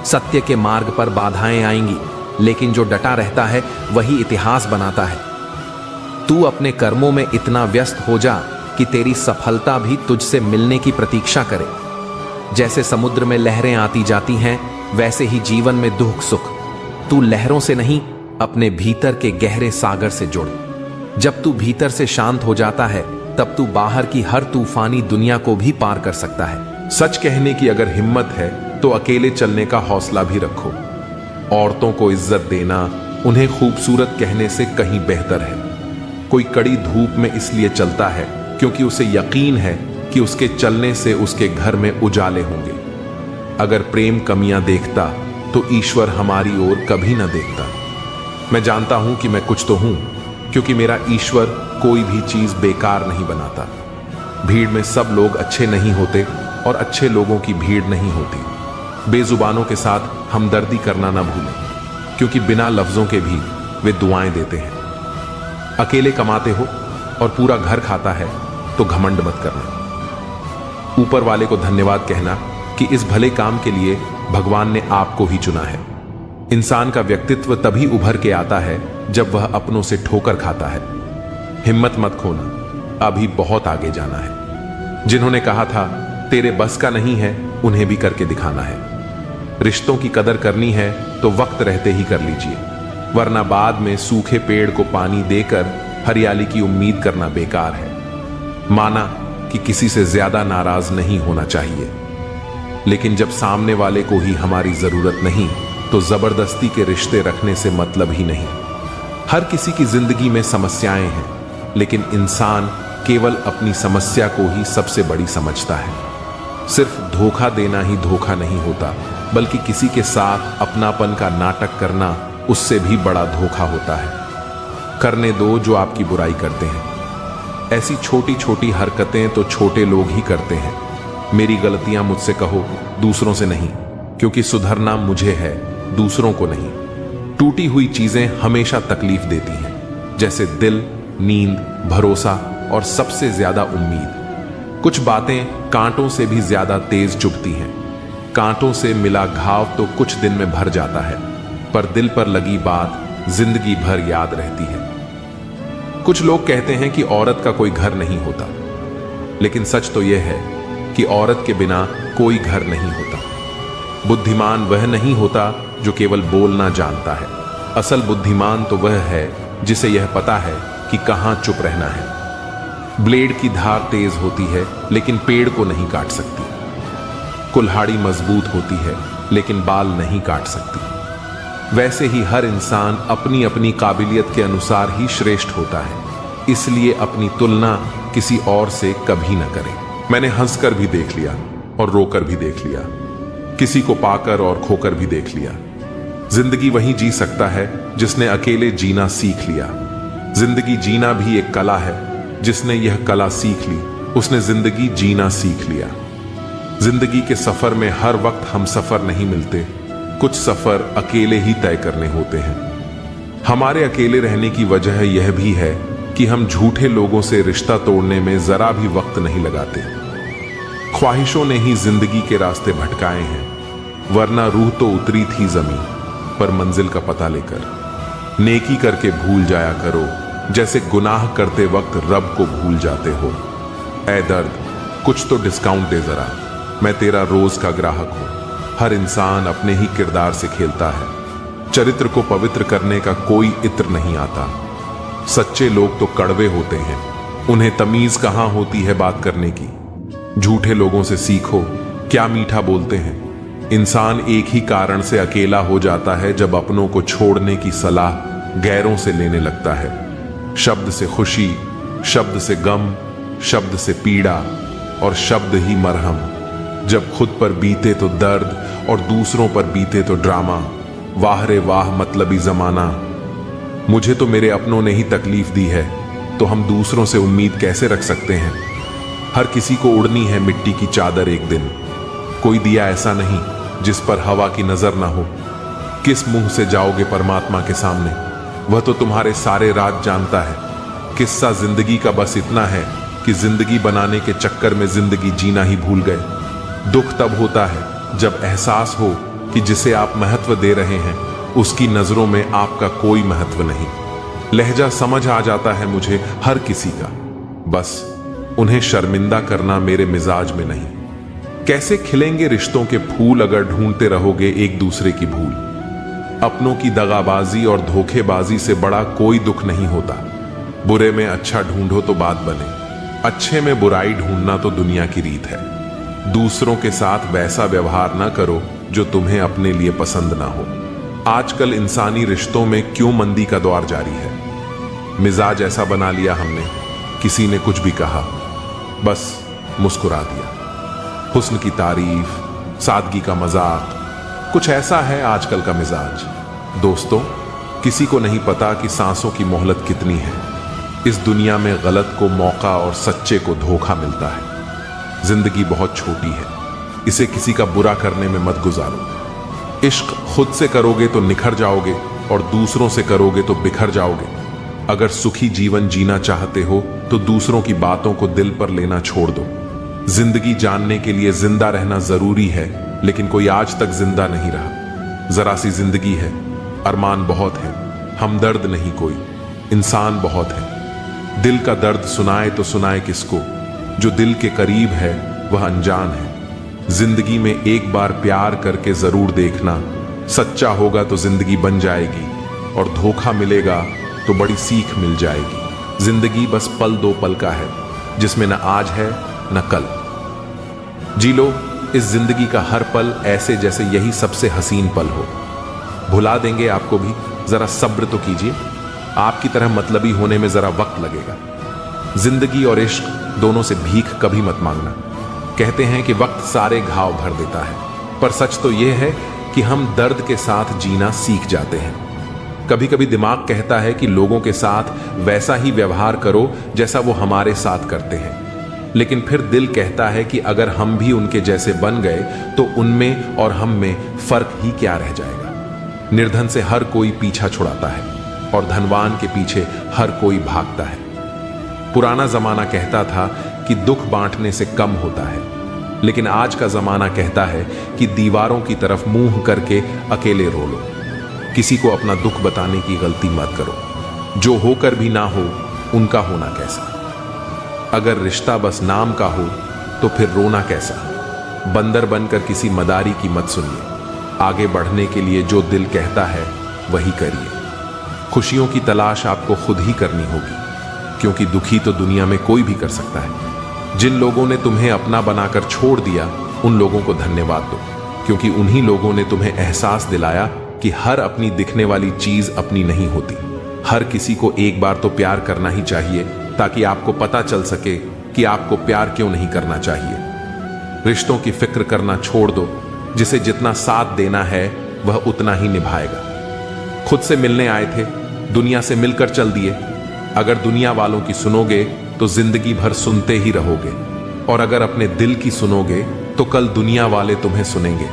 सत्य के मार्ग पर बाधाएं आएंगी, लेकिन जो डटा रहता है वही इतिहास बनाता है। तू अपने कर्मों में इतना व्यस्त हो जा कि तेरी सफलता भी तुझसे मिलने की प्रतीक्षा करे। जैसे समुद्र में लहरें आती जाती हैं, वैसे ही जीवन में दुख सुख। तू लहरों से नहीं, अपने भीतर के गहरे सागर से जुड़। जब तू भीतर से शांत हो जाता है तब तू बाहर की हर तूफानी दुनिया को भी पार कर सकता है। सच कहने की अगर हिम्मत है तो अकेले चलने का हौसला भी रखो। औरतों को इज्जत देना उन्हें खूबसूरत कहने से कहीं बेहतर है। कोई कड़ी धूप में इसलिए चलता है क्योंकि उसे यकीन है कि उसके चलने से उसके घर में उजाले होंगे। अगर प्रेम कमियां देखता तो ईश्वर हमारी ओर कभी न देखता। मैं जानता हूं कि मैं कुछ तो हूं, क्योंकि मेरा ईश्वर कोई भी चीज बेकार नहीं बनाता। भीड़ में सब लोग अच्छे नहीं होते और अच्छे लोगों की भीड़ नहीं होती। बेजुबानों के साथ हमदर्दी करना ना भूलें, क्योंकि बिना लफ्जों के भी वे दुआएं देते हैं। अकेले कमाते हो और पूरा घर खाता है तो घमंड मत करना। ऊपर वाले को धन्यवाद कहना कि इस भले काम के लिए भगवान ने आपको ही चुना है। इंसान का व्यक्तित्व तभी उभर के आता है जब वह अपनों से ठोकर खाता है। हिम्मत मत खोना, अभी बहुत आगे जाना है। जिन्होंने कहा था तेरे बस का नहीं है, उन्हें भी करके दिखाना है। रिश्तों की कदर करनी है तो वक्त रहते ही कर लीजिए, वरना बाद में सूखे पेड़ को पानी देकर हरियाली की उम्मीद करना बेकार है। माना कि किसी से ज्यादा नाराज नहीं होना चाहिए, लेकिन जब सामने वाले को ही हमारी जरूरत नहीं तो जबरदस्ती के रिश्ते रखने से मतलब ही नहीं। हर किसी की जिंदगी में समस्याएं हैं, लेकिन इंसान केवल अपनी समस्या को ही सबसे बड़ी समझता है। सिर्फ धोखा देना ही धोखा नहीं होता, बल्कि किसी के साथ अपनापन का नाटक करना उससे भी बड़ा धोखा होता है। करने दो जो आपकी बुराई करते हैं। ऐसी छोटी छोटी हरकतें तो छोटे लोग ही करते हैं। मेरी गलतियां मुझसे कहो, दूसरों से नहीं, क्योंकि सुधरना मुझे है, दूसरों को नहीं। टूटी हुई चीजें हमेशा तकलीफ देती हैं, जैसे दिल, नींद, भरोसा और सबसे ज्यादा उम्मीद। कुछ बातें कांटों से भी ज्यादा तेज चुभती हैं। कांटों से मिला घाव तो कुछ दिन में भर जाता है, पर दिल पर लगी बात जिंदगी भर याद रहती है। कुछ लोग कहते हैं कि औरत का कोई घर नहीं होता, लेकिन सच तो यह है कि औरत के बिना कोई घर नहीं होता। बुद्धिमान वह नहीं होता जो केवल बोलना जानता है। असल बुद्धिमान तो वह है जिसे यह पता है कि कहां चुप रहना है। ब्लेड की धार तेज होती है, लेकिन पेड़ को नहीं काट सकती। कुल्हाड़ी मजबूत होती है, लेकिन बाल नहीं काट सकती। वैसे ही हर इंसान अपनी अपनी काबिलियत के अनुसार ही श्रेष्ठ होता है, इसलिए अपनी तुलना किसी और से कभी न करें। मैंने हंसकर भी देख लिया और रोकर भी देख लिया, किसी को पाकर और खोकर भी देख लिया। जिंदगी वही जी सकता है जिसने अकेले जीना सीख लिया। जिंदगी जीना भी एक कला है, जिसने यह कला सीख ली उसने जिंदगी जीना सीख लिया। जिंदगी के सफर में हर वक्त हम सफर नहीं मिलते, कुछ सफर अकेले ही तय करने होते हैं। हमारे अकेले रहने की वजह यह भी है कि हम झूठे लोगों से रिश्ता तोड़ने में जरा भी वक्त नहीं लगाते। ख्वाहिशों ने ही जिंदगी के रास्ते भटकाए हैं, वरना रूह तो उतरी थी जमीन पर मंजिल का पता लेकर। नेकी करके भूल जाया करो, जैसे गुनाह करते वक्त रब को भूल जाते हो। ऐ दर्द, कुछ तो डिस्काउंट दे जरा, मैं तेरा रोज का ग्राहक हूं। हर इंसान अपने ही किरदार से खेलता है। चरित्र को पवित्र करने का कोई इत्र नहीं आता। सच्चे लोग तो कड़वे होते हैं, उन्हें तमीज कहां होती है बात करने की। झूठे लोगों से सीखो, क्या मीठा बोलते हैं। इंसान एक ही कारण से अकेला हो जाता है जब अपनों को छोड़ने की सलाह गैरों से लेने लगता है। शब्द से खुशी, शब्द से गम, शब्द से पीड़ा और शब्द ही मरहम। जब खुद पर बीते तो दर्द और दूसरों पर बीते तो ड्रामा। वाह रे वाह मतलबी जमाना। मुझे तो मेरे अपनों ने ही तकलीफ दी है, तो हम दूसरों से उम्मीद कैसे रख सकते हैं। हर किसी को उड़नी है मिट्टी की चादर एक दिन। कोई दिया ऐसा नहीं जिस पर हवा की नजर ना हो। किस मुंह से जाओगे परमात्मा के सामने, वह तो तुम्हारे सारे राज जानता है। किस्सा जिंदगी का बस इतना है कि जिंदगी बनाने के चक्कर में जिंदगी जीना ही भूल गए। दुख तब होता है जब एहसास हो कि जिसे आप महत्व दे रहे हैं उसकी नजरों में आपका कोई महत्व नहीं। लहजा समझ आ जाता है मुझे हर किसी का, बस उन्हें शर्मिंदा करना मेरे मिजाज में नहीं। कैसे खिलेंगे रिश्तों के फूल अगर ढूंढते रहोगे एक दूसरे की भूल। अपनों की दगाबाजी और धोखेबाजी से बड़ा कोई दुख नहीं होता। बुरे में अच्छा ढूंढो तो बात बने, अच्छे में बुराई ढूंढना तो दुनिया की रीत है। दूसरों के साथ वैसा व्यवहार ना करो जो तुम्हें अपने लिए पसंद ना हो। आजकल इंसानी रिश्तों में क्यों मंदी का दौर जारी है। मिजाज ऐसा बना लिया हमने, किसी ने कुछ भी कहा बस मुस्कुरा दिया। हुस्न की तारीफ, सादगी का मजाक, कुछ ऐसा है आजकल का मिजाज। दोस्तों, किसी को नहीं पता कि सांसों की मोहलत कितनी है। इस दुनिया में गलत को मौका और सच्चे को धोखा मिलता है। जिंदगी बहुत छोटी है, इसे किसी का बुरा करने में मत गुजारो। इश्क खुद से करोगे तो निखर जाओगे और दूसरों से करोगे तो बिखर जाओगे। अगर सुखी जीवन जीना चाहते हो तो दूसरों की बातों को दिल पर लेना छोड़ दो। जिंदगी जानने के लिए जिंदा रहना जरूरी है, लेकिन कोई आज तक जिंदा नहीं रहा। जरा सी जिंदगी है, अरमान बहुत है, हमदर्द नहीं कोई, इंसान बहुत है। दिल का दर्द सुनाए तो सुनाए किसको, जो दिल के करीब है वह अनजान है। जिंदगी में एक बार प्यार करके जरूर देखना, सच्चा होगा तो जिंदगी बन जाएगी, और धोखा मिलेगा तो बड़ी सीख मिल जाएगी। जिंदगी बस पल दो पल का है, जिसमें न आज है न कल। जी लो इस जिंदगी का हर पल ऐसे जैसे यही सबसे हसीन पल हो। भुला देंगे आपको भी, जरा सब्र तो कीजिए। आपकी तरह मतलबी होने में जरा वक्त लगेगा। जिंदगी और इश्क दोनों से भीख कभी मत मांगना। कहते हैं कि वक्त सारे घाव भर देता है, पर सच तो यह है कि हम दर्द के साथ जीना सीख जाते हैं। कभी कभी दिमाग कहता है कि लोगों के साथ वैसा ही व्यवहार करो जैसा वो हमारे साथ करते हैं, लेकिन फिर दिल कहता है कि अगर हम भी उनके जैसे बन गए तो उनमें और हम में फर्क ही क्या रह जाएगा। निर्धन से हर कोई पीछा छुड़ाता है और धनवान के पीछे हर कोई भागता है। पुराना जमाना कहता था कि दुख बांटने से कम होता है, लेकिन आज का जमाना कहता है कि दीवारों की तरफ मुंह करके अकेले रो लो। किसी को अपना दुख बताने की गलती मत करो। जो होकर भी ना हो उनका होना कैसा। अगर रिश्ता बस नाम का हो तो फिर रोना कैसा। बंदर बनकर किसी मदारी की मत सुनिए। आगे बढ़ने के लिए जो दिल कहता है वही करिए। खुशियों की तलाश आपको खुद ही करनी होगी, क्योंकि दुखी तो दुनिया में कोई भी कर सकता है। जिन लोगों ने तुम्हें अपना बनाकर छोड़ दिया उन लोगों को धन्यवाद दो, क्योंकि उन्हीं लोगों ने तुम्हें एहसास दिलाया कि हर अपनी दिखने वाली चीज अपनी नहीं होती। हर किसी को एक बार तो प्यार करना ही चाहिए, ताकि आपको पता चल सके कि आपको प्यार क्यों नहीं करना चाहिए। रिश्तों की फिक्र करना छोड़ दो। जिसे जितना साथ देना है वह उतना ही निभाएगा। खुद से मिलने आए थे, दुनिया से मिलकर चल दिए। अगर दुनिया वालों की सुनोगे तो जिंदगी भर सुनते ही रहोगे, और अगर अपने दिल की सुनोगे तो कल दुनिया वाले तुम्हें सुनेंगे।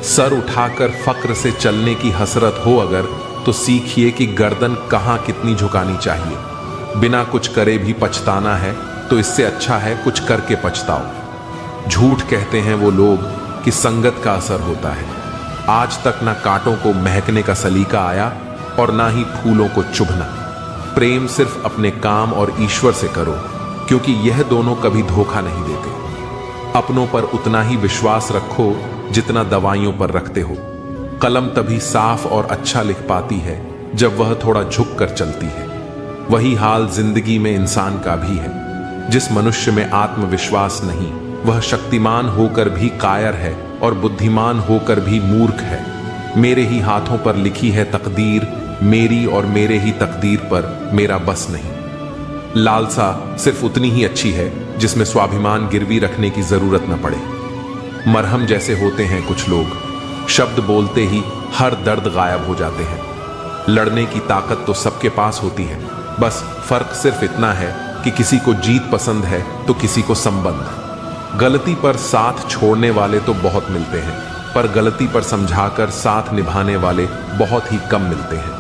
सर उठाकर फक्र से चलने की हसरत हो अगर, तो सीखिए कि गर्दन कहां कितनी झुकानी चाहिए। बिना कुछ करे भी पछताना है तो इससे अच्छा है कुछ करके पछताओ। झूठ कहते हैं वो लोग कि संगत का असर होता है। आज तक ना कांटों को महकने का सलीका आया और ना ही फूलों को चुभना। प्रेम सिर्फ अपने काम और ईश्वर से करो, क्योंकि यह दोनों कभी धोखा नहीं देते। अपनों पर उतना ही विश्वास रखो जितना दवाइयों पर रखते हो। कलम तभी साफ और अच्छा लिख पाती है जब वह थोड़ा झुक कर चलती है। वही हाल जिंदगी में इंसान का भी है। जिस मनुष्य में आत्मविश्वास नहीं वह शक्तिमान होकर भी कायर है और बुद्धिमान होकर भी मूर्ख है। मेरे ही हाथों पर लिखी है तकदीर, मेरी और मेरे ही तकदीर पर मेरा बस नहीं। लालसा सिर्फ उतनी ही अच्छी है जिसमें स्वाभिमान गिरवी रखने की जरूरत न पड़े। मरहम जैसे होते हैं कुछ लोग, शब्द बोलते ही हर दर्द गायब हो जाते हैं। लड़ने की ताकत तो सबके पास होती है, बस फर्क सिर्फ इतना है कि किसी को जीत पसंद है तो किसी को संबंध। गलती पर साथ छोड़ने वाले तो बहुत मिलते हैं, पर गलती पर समझाकर साथ निभाने वाले बहुत ही कम मिलते हैं।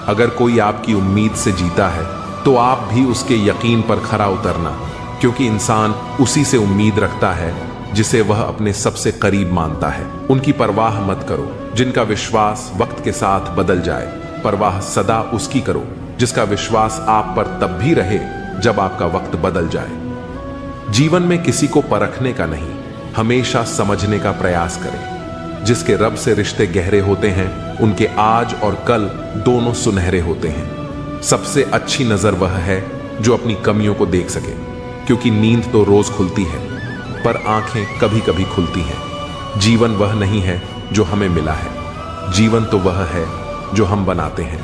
अगर कोई आपकी उम्मीद से जीता है तो आप भी उसके यकीन पर खरा उतरना, क्योंकि इंसान उसी से उम्मीद रखता है जिसे वह अपने सबसे करीब मानता है। उनकी परवाह मत करो जिनका विश्वास वक्त के साथ बदल जाए। परवाह सदा उसकी करो जिसका विश्वास आप पर तब भी रहे जब आपका वक्त बदल जाए। जीवन में किसी को परखने का नहीं, हमेशा समझने का प्रयास करें। जिसके रब से रिश्ते गहरे होते हैं उनके आज और कल दोनों सुनहरे होते हैं। सबसे अच्छी नजर वह है जो अपनी कमियों को देख सके, क्योंकि नींद तो रोज खुलती है पर आंखें कभी कभी खुलती हैं। जीवन वह नहीं है जो हमें मिला है, जीवन तो वह है जो हम बनाते हैं।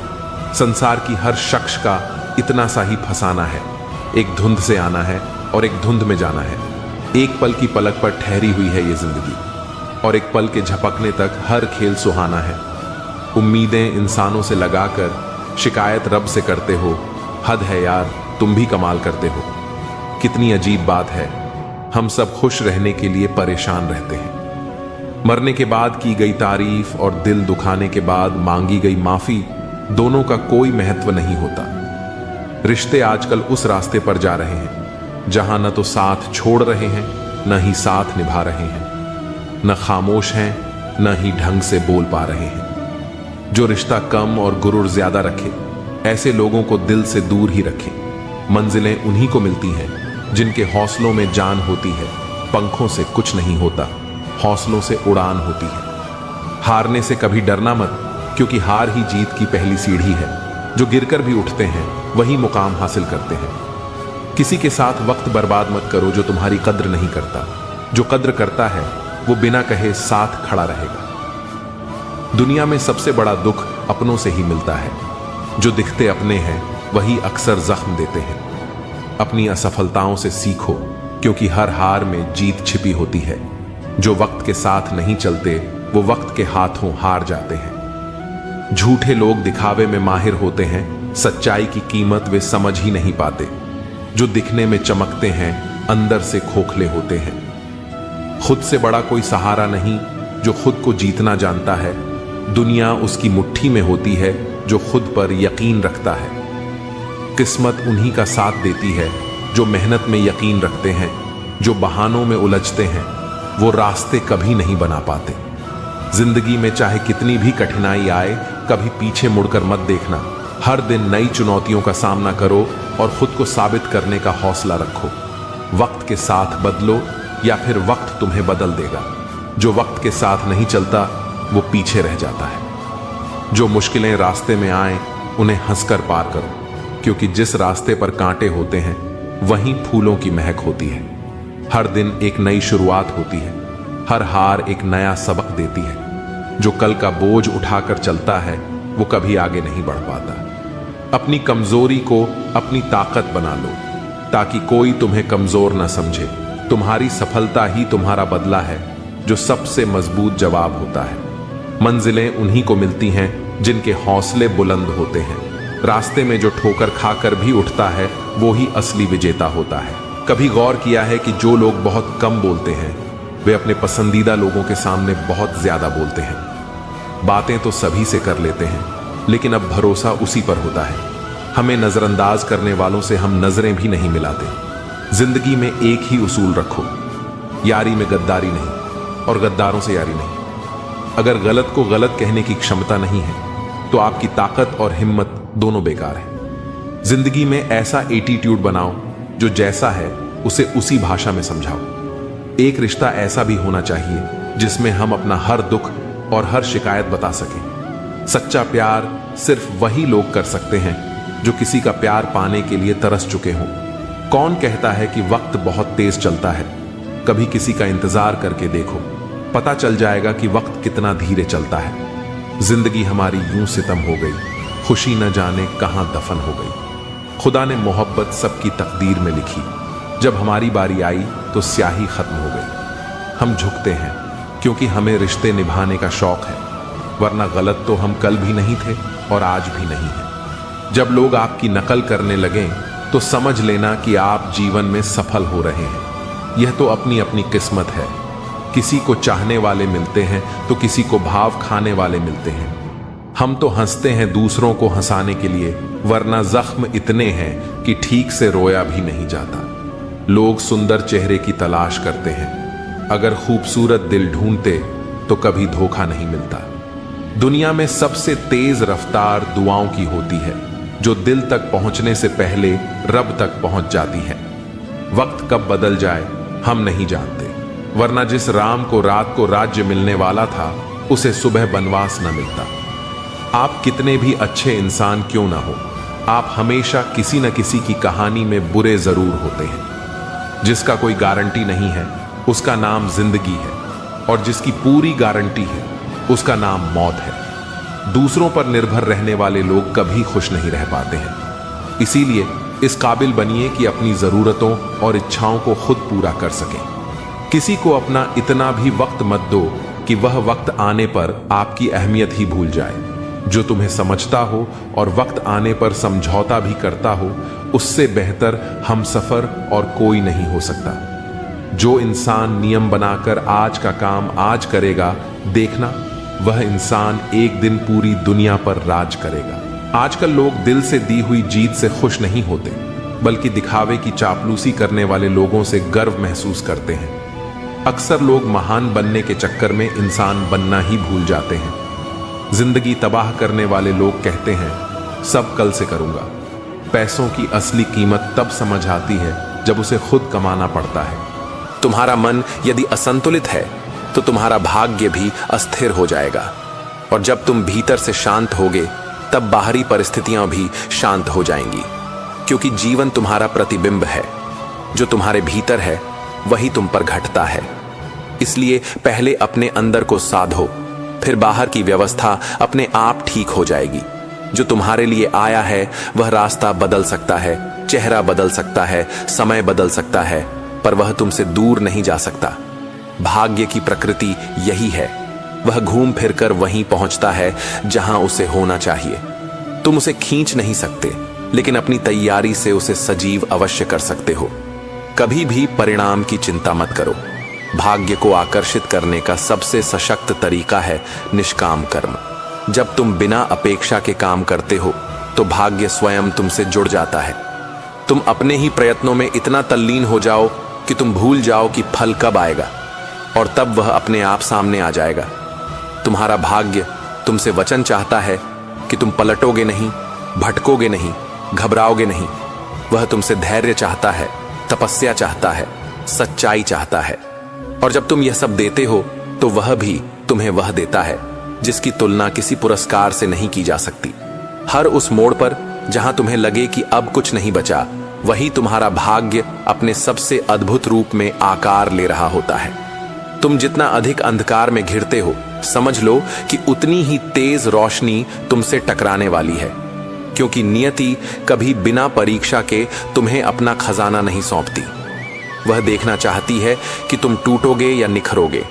संसार की हर शख्स का इतना सा ही फसाना है। एक धुंध से आना है और एक धुंध में जाना है। एक पल की पलक पर ठहरी हुई है ये जिंदगी, और एक पल के झपकने तक हर खेल सुहाना है। उम्मीदें इंसानों से लगाकर शिकायत रब से करते हो। हद है यार, तुम भी कमाल करते हो। कितनी अजीब बात है, हम सब खुश रहने के लिए परेशान रहते हैं। मरने के बाद की गई तारीफ और दिल दुखाने के बाद मांगी गई माफी, दोनों का कोई महत्व नहीं होता। रिश्ते आजकल उस रास्ते पर जा रहे हैं जहां न तो साथ छोड़ रहे हैं, न ही साथ निभा रहे हैं, न खामोश हैं, न ही ढंग से बोल पा रहे हैं। जो रिश्ता कम और गुरूर ज्यादा रखे, ऐसे लोगों को दिल से दूर ही रखें। मंजिलें उन्हीं को मिलती हैं जिनके हौसलों में जान होती है। पंखों से कुछ नहीं होता, हौसलों से उड़ान होती है। हारने से कभी डरना मत, क्योंकि हार ही जीत की पहली सीढ़ी है। जो गिरकर भी उठते हैं वही मुकाम हासिल करते हैं। किसी के साथ वक्त बर्बाद मत करो जो तुम्हारी कद्र नहीं करता। जो कद्र करता है वो बिना कहे साथ खड़ा रहेगा। दुनिया में सबसे बड़ा दुख अपनों से ही मिलता है। जो दिखते अपने हैं वही अक्सर जख्म देते हैं। अपनी असफलताओं से सीखो, क्योंकि हर हार में जीत छिपी होती है। जो वक्त के साथ नहीं चलते वो वक्त के हाथों हार जाते हैं। झूठे लोग दिखावे में माहिर होते हैं, सच्चाई की कीमत वे समझ ही नहीं पाते। जो दिखने में चमकते हैं अंदर से खोखले होते हैं। खुद से बड़ा कोई सहारा नहीं जो खुद को जीतना जानता है। दुनिया उसकी मुट्ठी में होती है जो खुद पर यकीन रखता है। किस्मत उन्हीं का साथ देती है जो मेहनत में यकीन रखते हैं। जो बहानों में उलझते हैं वो रास्ते कभी नहीं बना पाते। जिंदगी में चाहे कितनी भी कठिनाई आए, कभी पीछे मुड़कर मत देखना। हर दिन नई चुनौतियों का सामना करो और खुद को साबित करने का हौसला रखो। वक्त के साथ बदलो या फिर वक्त तुम्हें बदल देगा। जो वक्त के साथ नहीं चलता वो पीछे रह जाता है। जो मुश्किलें रास्ते में आए उन्हें हंसकर पार करो, क्योंकि जिस रास्ते पर कांटे होते हैं वहीं फूलों की महक होती है। हर दिन एक नई शुरुआत होती है। हर हार एक नया सबक देती है। जो कल का बोझ उठाकर चलता है वो कभी आगे नहीं बढ़ पाता। अपनी कमजोरी को अपनी ताकत बना लो, ताकि कोई तुम्हें कमजोर ना समझे। तुम्हारी सफलता ही तुम्हारा बदला है, जो सबसे मजबूत जवाब होता है। मंजिलें उन्हीं को मिलती हैं जिनके हौसले बुलंद होते हैं। रास्ते में जो ठोकर खाकर भी उठता है वो ही असली विजेता होता है। कभी गौर किया है कि जो लोग बहुत कम बोलते हैं वे अपने पसंदीदा लोगों के सामने बहुत ज्यादा बोलते हैं। बातें तो सभी से कर लेते हैं, लेकिन अब भरोसा उसी पर होता है। हमें नजरअंदाज करने वालों से हम नजरें भी नहीं मिलाते। जिंदगी में एक ही उसूल रखो, यारी में गद्दारी नहीं और गद्दारों से यारी नहीं। अगर गलत को गलत कहने की क्षमता नहीं है तो आपकी ताकत और हिम्मत दोनों बेकार है। जिंदगी में ऐसा एटीट्यूड बनाओ जो जैसा है उसे उसी भाषा में समझाओ। एक रिश्ता ऐसा भी होना चाहिए जिसमें हम अपना हर दुख और हर शिकायत बता सकें। सच्चा प्यार सिर्फ वही लोग कर सकते हैं जो किसी का प्यार पाने के लिए तरस चुके हों। कौन कहता है कि वक्त बहुत तेज चलता है? कभी किसी का इंतजार करके देखो, पता चल जाएगा कि वक्त कितना धीरे चलता है। जिंदगी हमारी यूं सितम हो गई, खुशी न जाने कहां दफन हो गई। खुदा ने मोहब्बत सबकी तकदीर में लिखी, जब हमारी बारी आई तो स्याही खत्म हो गई। हम झुकते हैं क्योंकि हमें रिश्ते निभाने का शौक है, वरना गलत तो हम कल भी नहीं थे और आज भी नहीं है। जब लोग आपकी नकल करने लगें तो समझ लेना कि आप जीवन में सफल हो रहे हैं। यह तो अपनी अपनी किस्मत है। किसी को चाहने वाले मिलते हैं तो किसी को भाव खाने वाले मिलते हैं। हम तो हंसते हैं दूसरों को हंसाने के लिए, वरना जख्म इतने हैं कि ठीक से रोया भी नहीं जाता। लोग सुंदर चेहरे की तलाश करते हैं, अगर खूबसूरत दिल ढूंढते तो कभी धोखा नहीं मिलता। दुनिया में सबसे तेज रफ्तार दुआओं की होती है, जो दिल तक पहुंचने से पहले रब तक पहुंच जाती है। वक्त कब बदल जाए हम नहीं जानते, वरना जिस राम को रात को राज्य मिलने वाला था उसे सुबह बनवास न मिलता। आप कितने भी अच्छे इंसान क्यों ना हो, आप हमेशा किसी न किसी की कहानी में बुरे जरूर होते हैं। जिसका कोई गारंटी नहीं है उसका नाम जिंदगी है, और जिसकी पूरी गारंटी है उसका नाम मौत है। दूसरों पर निर्भर रहने वाले लोग कभी खुश नहीं रह पाते हैं। इसीलिए इस काबिल बनिए कि अपनी जरूरतों और इच्छाओं को खुद पूरा कर सकें। किसी को अपना इतना भी वक्त मत दो कि वह वक्त आने पर आपकी अहमियत ही भूल जाए। जो तुम्हें समझता हो और वक्त आने पर समझौता भी करता हो, उससे बेहतर हमसफर और कोई नहीं हो सकता। जो इंसान नियम बनाकर आज का काम आज करेगा, देखना वह इंसान एक दिन पूरी दुनिया पर राज करेगा। आजकल लोग दिल से दी हुई जीत से खुश नहीं होते, बल्कि दिखावे की चापलूसी करने वाले लोगों से गर्व महसूस करते हैं। अक्सर लोग महान बनने के चक्कर में इंसान बनना ही भूल जाते हैं। जिंदगी तबाह करने वाले लोग कहते हैं सब कल से करूंगा। पैसों की असली कीमत तब समझ आती है जब उसे खुद कमाना पड़ता है। तुम्हारा मन यदि असंतुलित है तो तुम्हारा भाग्य भी अस्थिर हो जाएगा, और जब तुम भीतर से शांत होगे तब बाहरी परिस्थितियां भी शांत हो जाएंगी, क्योंकि जीवन तुम्हारा प्रतिबिंब है। जो तुम्हारे भीतर है वही तुम पर घटता है। इसलिए पहले अपने अंदर को साधो, फिर बाहर की व्यवस्था अपने आप ठीक हो जाएगी। जो तुम्हारे लिए आया है वह रास्ता बदल सकता है, चेहरा बदल सकता है, समय बदल सकता है, पर वह तुमसे दूर नहीं जा सकता। भाग्य की प्रकृति यही है, वह घूम फिर कर वहीं पहुंचता है जहां उसे होना चाहिए। तुम उसे खींच नहीं सकते, लेकिन अपनी तैयारी से उसे सजीव अवश्य कर सकते हो। कभी भी परिणाम की चिंता मत करो। भाग्य को आकर्षित करने का सबसे सशक्त तरीका है निष्काम कर्म। जब तुम बिना अपेक्षा के काम करते हो तो भाग्य स्वयं तुमसे जुड़ जाता है। तुम अपने ही प्रयत्नों में इतना तल्लीन हो जाओ कि तुम भूल जाओ कि फल कब आएगा, और तब वह अपने आप सामने आ जाएगा। तुम्हारा भाग्य तुमसे वचन चाहता है कि तुम पलटोगे नहीं, भटकोगे नहीं, घबराओगे नहीं। वह तुमसे धैर्य चाहता है, तपस्या चाहता है, सच्चाई चाहता है। और जब तुम यह सब देते हो तो वह भी तुम्हें वह देता है जिसकी तुलना किसी पुरस्कार से नहीं की जा सकती। हर उस मोड़ पर जहां तुम्हें लगे कि अब कुछ नहीं बचा, वही तुम्हारा भाग्य अपने सबसे अद्भुत रूप में आकार ले रहा होता है। तुम जितना अधिक अंधकार में घिरते हो, समझ लो कि उतनी ही तेज रोशनी तुमसे टकराने वाली है, क्योंकि नियति कभी बिना परीक्षा के तुम्हें अपना खजाना नहीं सौंपती। वह देखना चाहती है कि तुम टूटोगे या निखरोगे।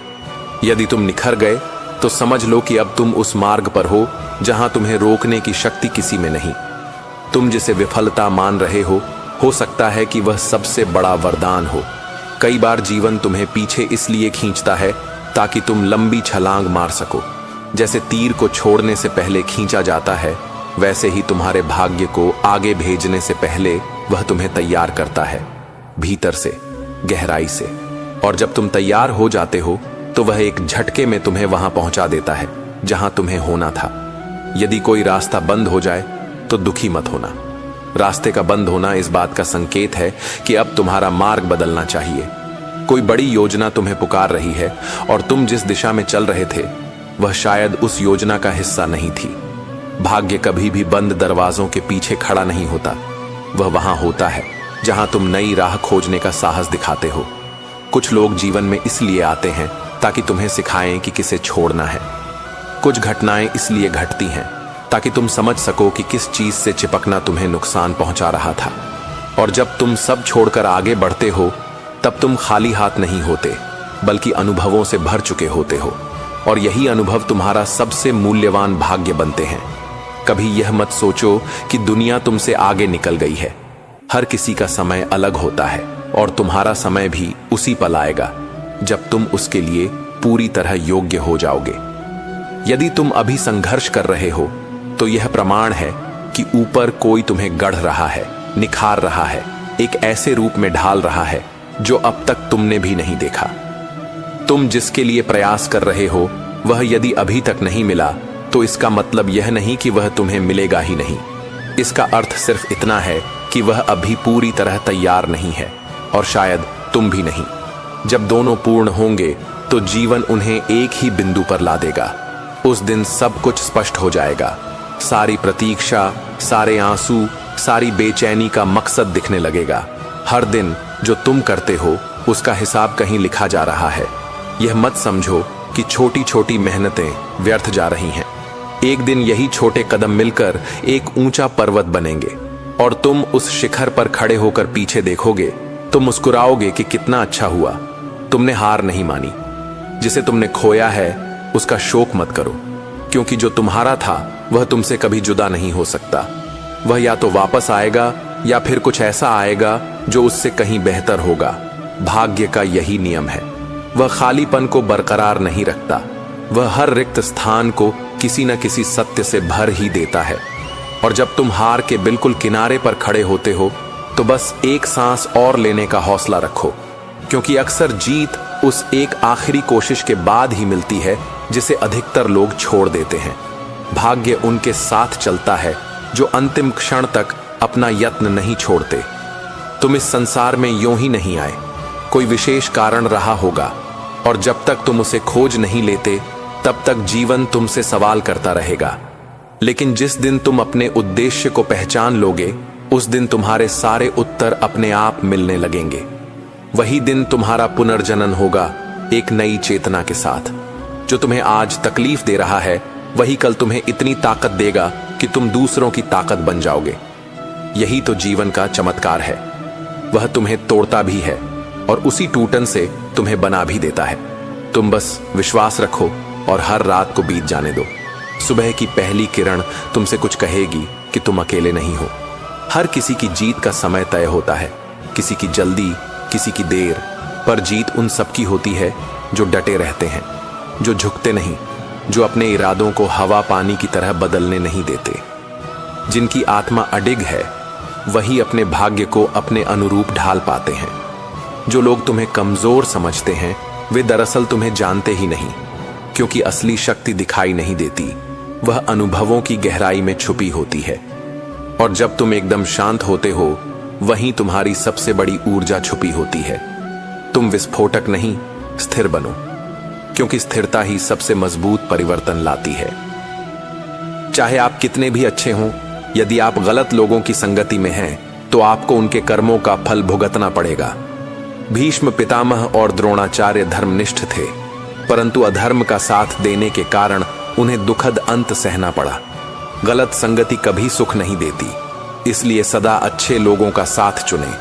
यदि तुम निखर गए तो समझ लो कि अब तुम उस मार्ग पर हो जहां तुम्हें रोकने की शक्ति किसी में नहीं। तुम जिसे विफलता मान रहे हो सकता है कि वह सबसे बड़ा वरदान हो। कई बार जीवन तुम्हें पीछे इसलिए खींचता है ताकि तुम लंबी छलांग मार सको। जैसे तीर को छोड़ने से पहले खींचा जाता है, वैसे ही तुम्हारे भाग्य को आगे भेजने से पहले वह तुम्हें तैयार करता है, भीतर से, गहराई से। और जब तुम तैयार हो जाते हो तो वह एक झटके में तुम्हें वहां पहुंचा देता है जहां तुम्हें होना था। यदि कोई रास्ता बंद हो जाए तो दुखी मत होना। रास्ते का बंद होना इस बात का संकेत है कि अब तुम्हारा मार्ग बदलना चाहिए। कोई बड़ी योजना तुम्हें पुकार रही है और तुम जिस दिशा में चल रहे थे वह शायद उस योजना का हिस्सा नहीं थी। भाग्य कभी भी बंद दरवाजों के पीछे खड़ा नहीं होता। वह वहां होता है जहां तुम नई राह खोजने का साहस दिखाते हो। कुछ लोग जीवन में इसलिए आते हैं ताकि तुम्हें सिखाएं कि किसे छोड़ना है। कुछ घटनाएं इसलिए घटती हैं ताकि तुम समझ सको कि किस चीज से चिपकना तुम्हें नुकसान पहुंचा रहा था। और जब तुम सब छोड़कर आगे बढ़ते हो तब तुम खाली हाथ नहीं होते, बल्कि अनुभवों से भर चुके होते हो, और यही अनुभव तुम्हारा सबसे मूल्यवान भाग्य बनते हैं। कभी यह मत सोचो कि दुनिया तुमसे आगे निकल गई है। हर किसी का समय अलग होता है और तुम्हारा समय भी उसी पल आएगा जब तुम उसके लिए पूरी तरह योग्य हो जाओगे। यदि तुम अभी संघर्ष कर रहे हो तो यह प्रमाण है कि ऊपर कोई तुम्हें गढ़ रहा है, निखार रहा है, एक ऐसे रूप में ढाल रहा है जो अब तक तुमने भी नहीं देखा। तुम जिसके लिए प्रयास कर रहे हो वह यदि अभी तक नहीं मिला तो इसका मतलब यह नहीं कि वह तुम्हें मिलेगा ही नहीं। इसका अर्थ सिर्फ इतना है कि वह अभी पूरी तरह तैयार नहीं है, और शायद तुम भी नहीं। जब दोनों पूर्ण होंगे तो जीवन उन्हें एक ही बिंदु पर ला देगा। उस दिन सब कुछ स्पष्ट हो जाएगा। सारी प्रतीक्षा, सारे आंसू, सारी बेचैनी का मकसद दिखने लगेगा। हर दिन जो तुम करते हो उसका हिसाब कहीं लिखा जा रहा है। यह मत समझो कि छोटी छोटी मेहनतें व्यर्थ जा रही हैं। एक दिन यही छोटे कदम मिलकर एक ऊंचा पर्वत बनेंगे, और तुम उस शिखर पर खड़े होकर पीछे देखोगे तो मुस्कुराओगे कि कितना अच्छा हुआ, तुमने हार नहीं मानी। जिसे तुमने खोया है उसका शोक मत करो, क्योंकि जो तुम्हारा था वह तुमसे कभी जुदा नहीं हो सकता। वह या तो वापस आएगा या फिर कुछ ऐसा आएगा जो उससे कहीं बेहतर होगा। भाग्य का यही नियम है। वह खालीपन को बरकरार नहीं रखता, वह हर रिक्त स्थान को किसी न किसी सत्य से भर ही देता है। और जब तुम हार के बिल्कुल किनारे पर खड़े होते हो तो बस एक सांस और लेने का हौसला रखो, क्योंकि अक्सर जीत उस एक आखिरी कोशिश के बाद ही मिलती है जिसे अधिकतर लोग छोड़ देते हैं। भाग्य उनके साथ चलता है जो अंतिम क्षण तक अपना यत्न नहीं छोड़ते। तुम इस संसार में यूं ही नहीं आए, कोई विशेष कारण रहा होगा, और जब तक तुम उसे खोज नहीं लेते तब तक जीवन तुमसे सवाल करता रहेगा। लेकिन जिस दिन तुम अपने उद्देश्य को पहचान लोगे, उस दिन तुम्हारे सारे उत्तर अपने आप मिलने लगेंगे। वही दिन तुम्हारा पुनर्जनन होगा एक नई चेतना के साथ। जो तुम्हें आज तकलीफ दे रहा है वही कल तुम्हें इतनी ताकत देगा कि तुम दूसरों की ताकत बन जाओगे। यही तो जीवन का चमत्कार है, वह तुम्हें तोड़ता भी है और उसी टूटन से तुम्हें बना भी देता है। तुम बस विश्वास रखो और हर रात को बीत जाने दो। सुबह की पहली किरण तुमसे कुछ कहेगी कि तुम अकेले नहीं हो। हर किसी की जीत का समय तय होता है, किसी की जल्दी, किसी की देर, पर जीत उन सबकी होती है जो डटे रहते हैं, जो झुकते नहीं, जो अपने इरादों को हवा पानी की तरह बदलने नहीं देते। जिनकी आत्मा अडिग है वही अपने भाग्य को अपने अनुरूप ढाल पाते हैं। जो लोग तुम्हें कमजोर समझते हैं वे दरअसल तुम्हें जानते ही नहीं, क्योंकि असली शक्ति दिखाई नहीं देती, वह अनुभवों की गहराई में छुपी होती है। और जब तुम एकदम शांत होते हो वहीं तुम्हारी सबसे बड़ी ऊर्जा छुपी होती है। तुम विस्फोटक नहीं, स्थिर बनो, क्योंकि स्थिरता ही सबसे मजबूत परिवर्तन लाती है। चाहे आप कितने भी अच्छे हों, यदि आप गलत लोगों की संगति में हैं तो आपको उनके कर्मों का फल भुगतना पड़ेगा। भीष्म पितामह और द्रोणाचार्य धर्मनिष्ठ थे, परंतु अधर्म का साथ देने के कारण उन्हें दुखद अंत सहना पड़ा। गलत संगति कभी सुख नहीं देती, इसलिए सदा अच्छे लोगों का साथ चुनें।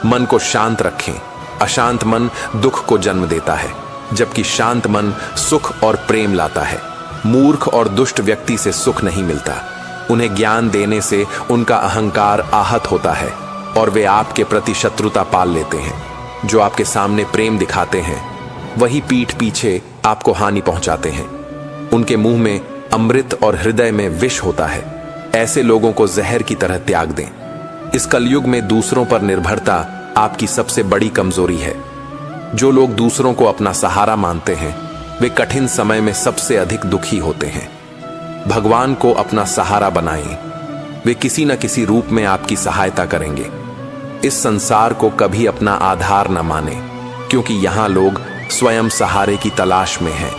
मन को शांत रखें, अशांत मन दुख को जन्म देता है, जबकि शांत मन सुख और प्रेम लाता है। मूर्ख और दुष्ट व्यक्ति से सुख नहीं मिलता, उन्हें ज्ञान देने से उनका अहंकार आहत होता है और वे आपके प्रति शत्रुता पाल लेते हैं। जो आपके सामने प्रेम दिखाते हैं वही पीठ पीछे आपको हानि पहुंचाते हैं। उनके मुंह में अमृत और हृदय में विष होता है। ऐसे लोगों को जहर की तरह त्याग दें। इस कलयुग में दूसरों पर निर्भरता आपकी सबसे बड़ी कमजोरी है। जो लोग दूसरों को अपना सहारा मानते हैं वे कठिन समय में सबसे अधिक दुखी होते हैं। भगवान को अपना सहारा बनाएं, वे किसी न किसी रूप में आपकी सहायता करेंगे। इस संसार को कभी अपना आधार न माने, क्योंकि यहां लोग स्वयं सहारे की तलाश में हैं।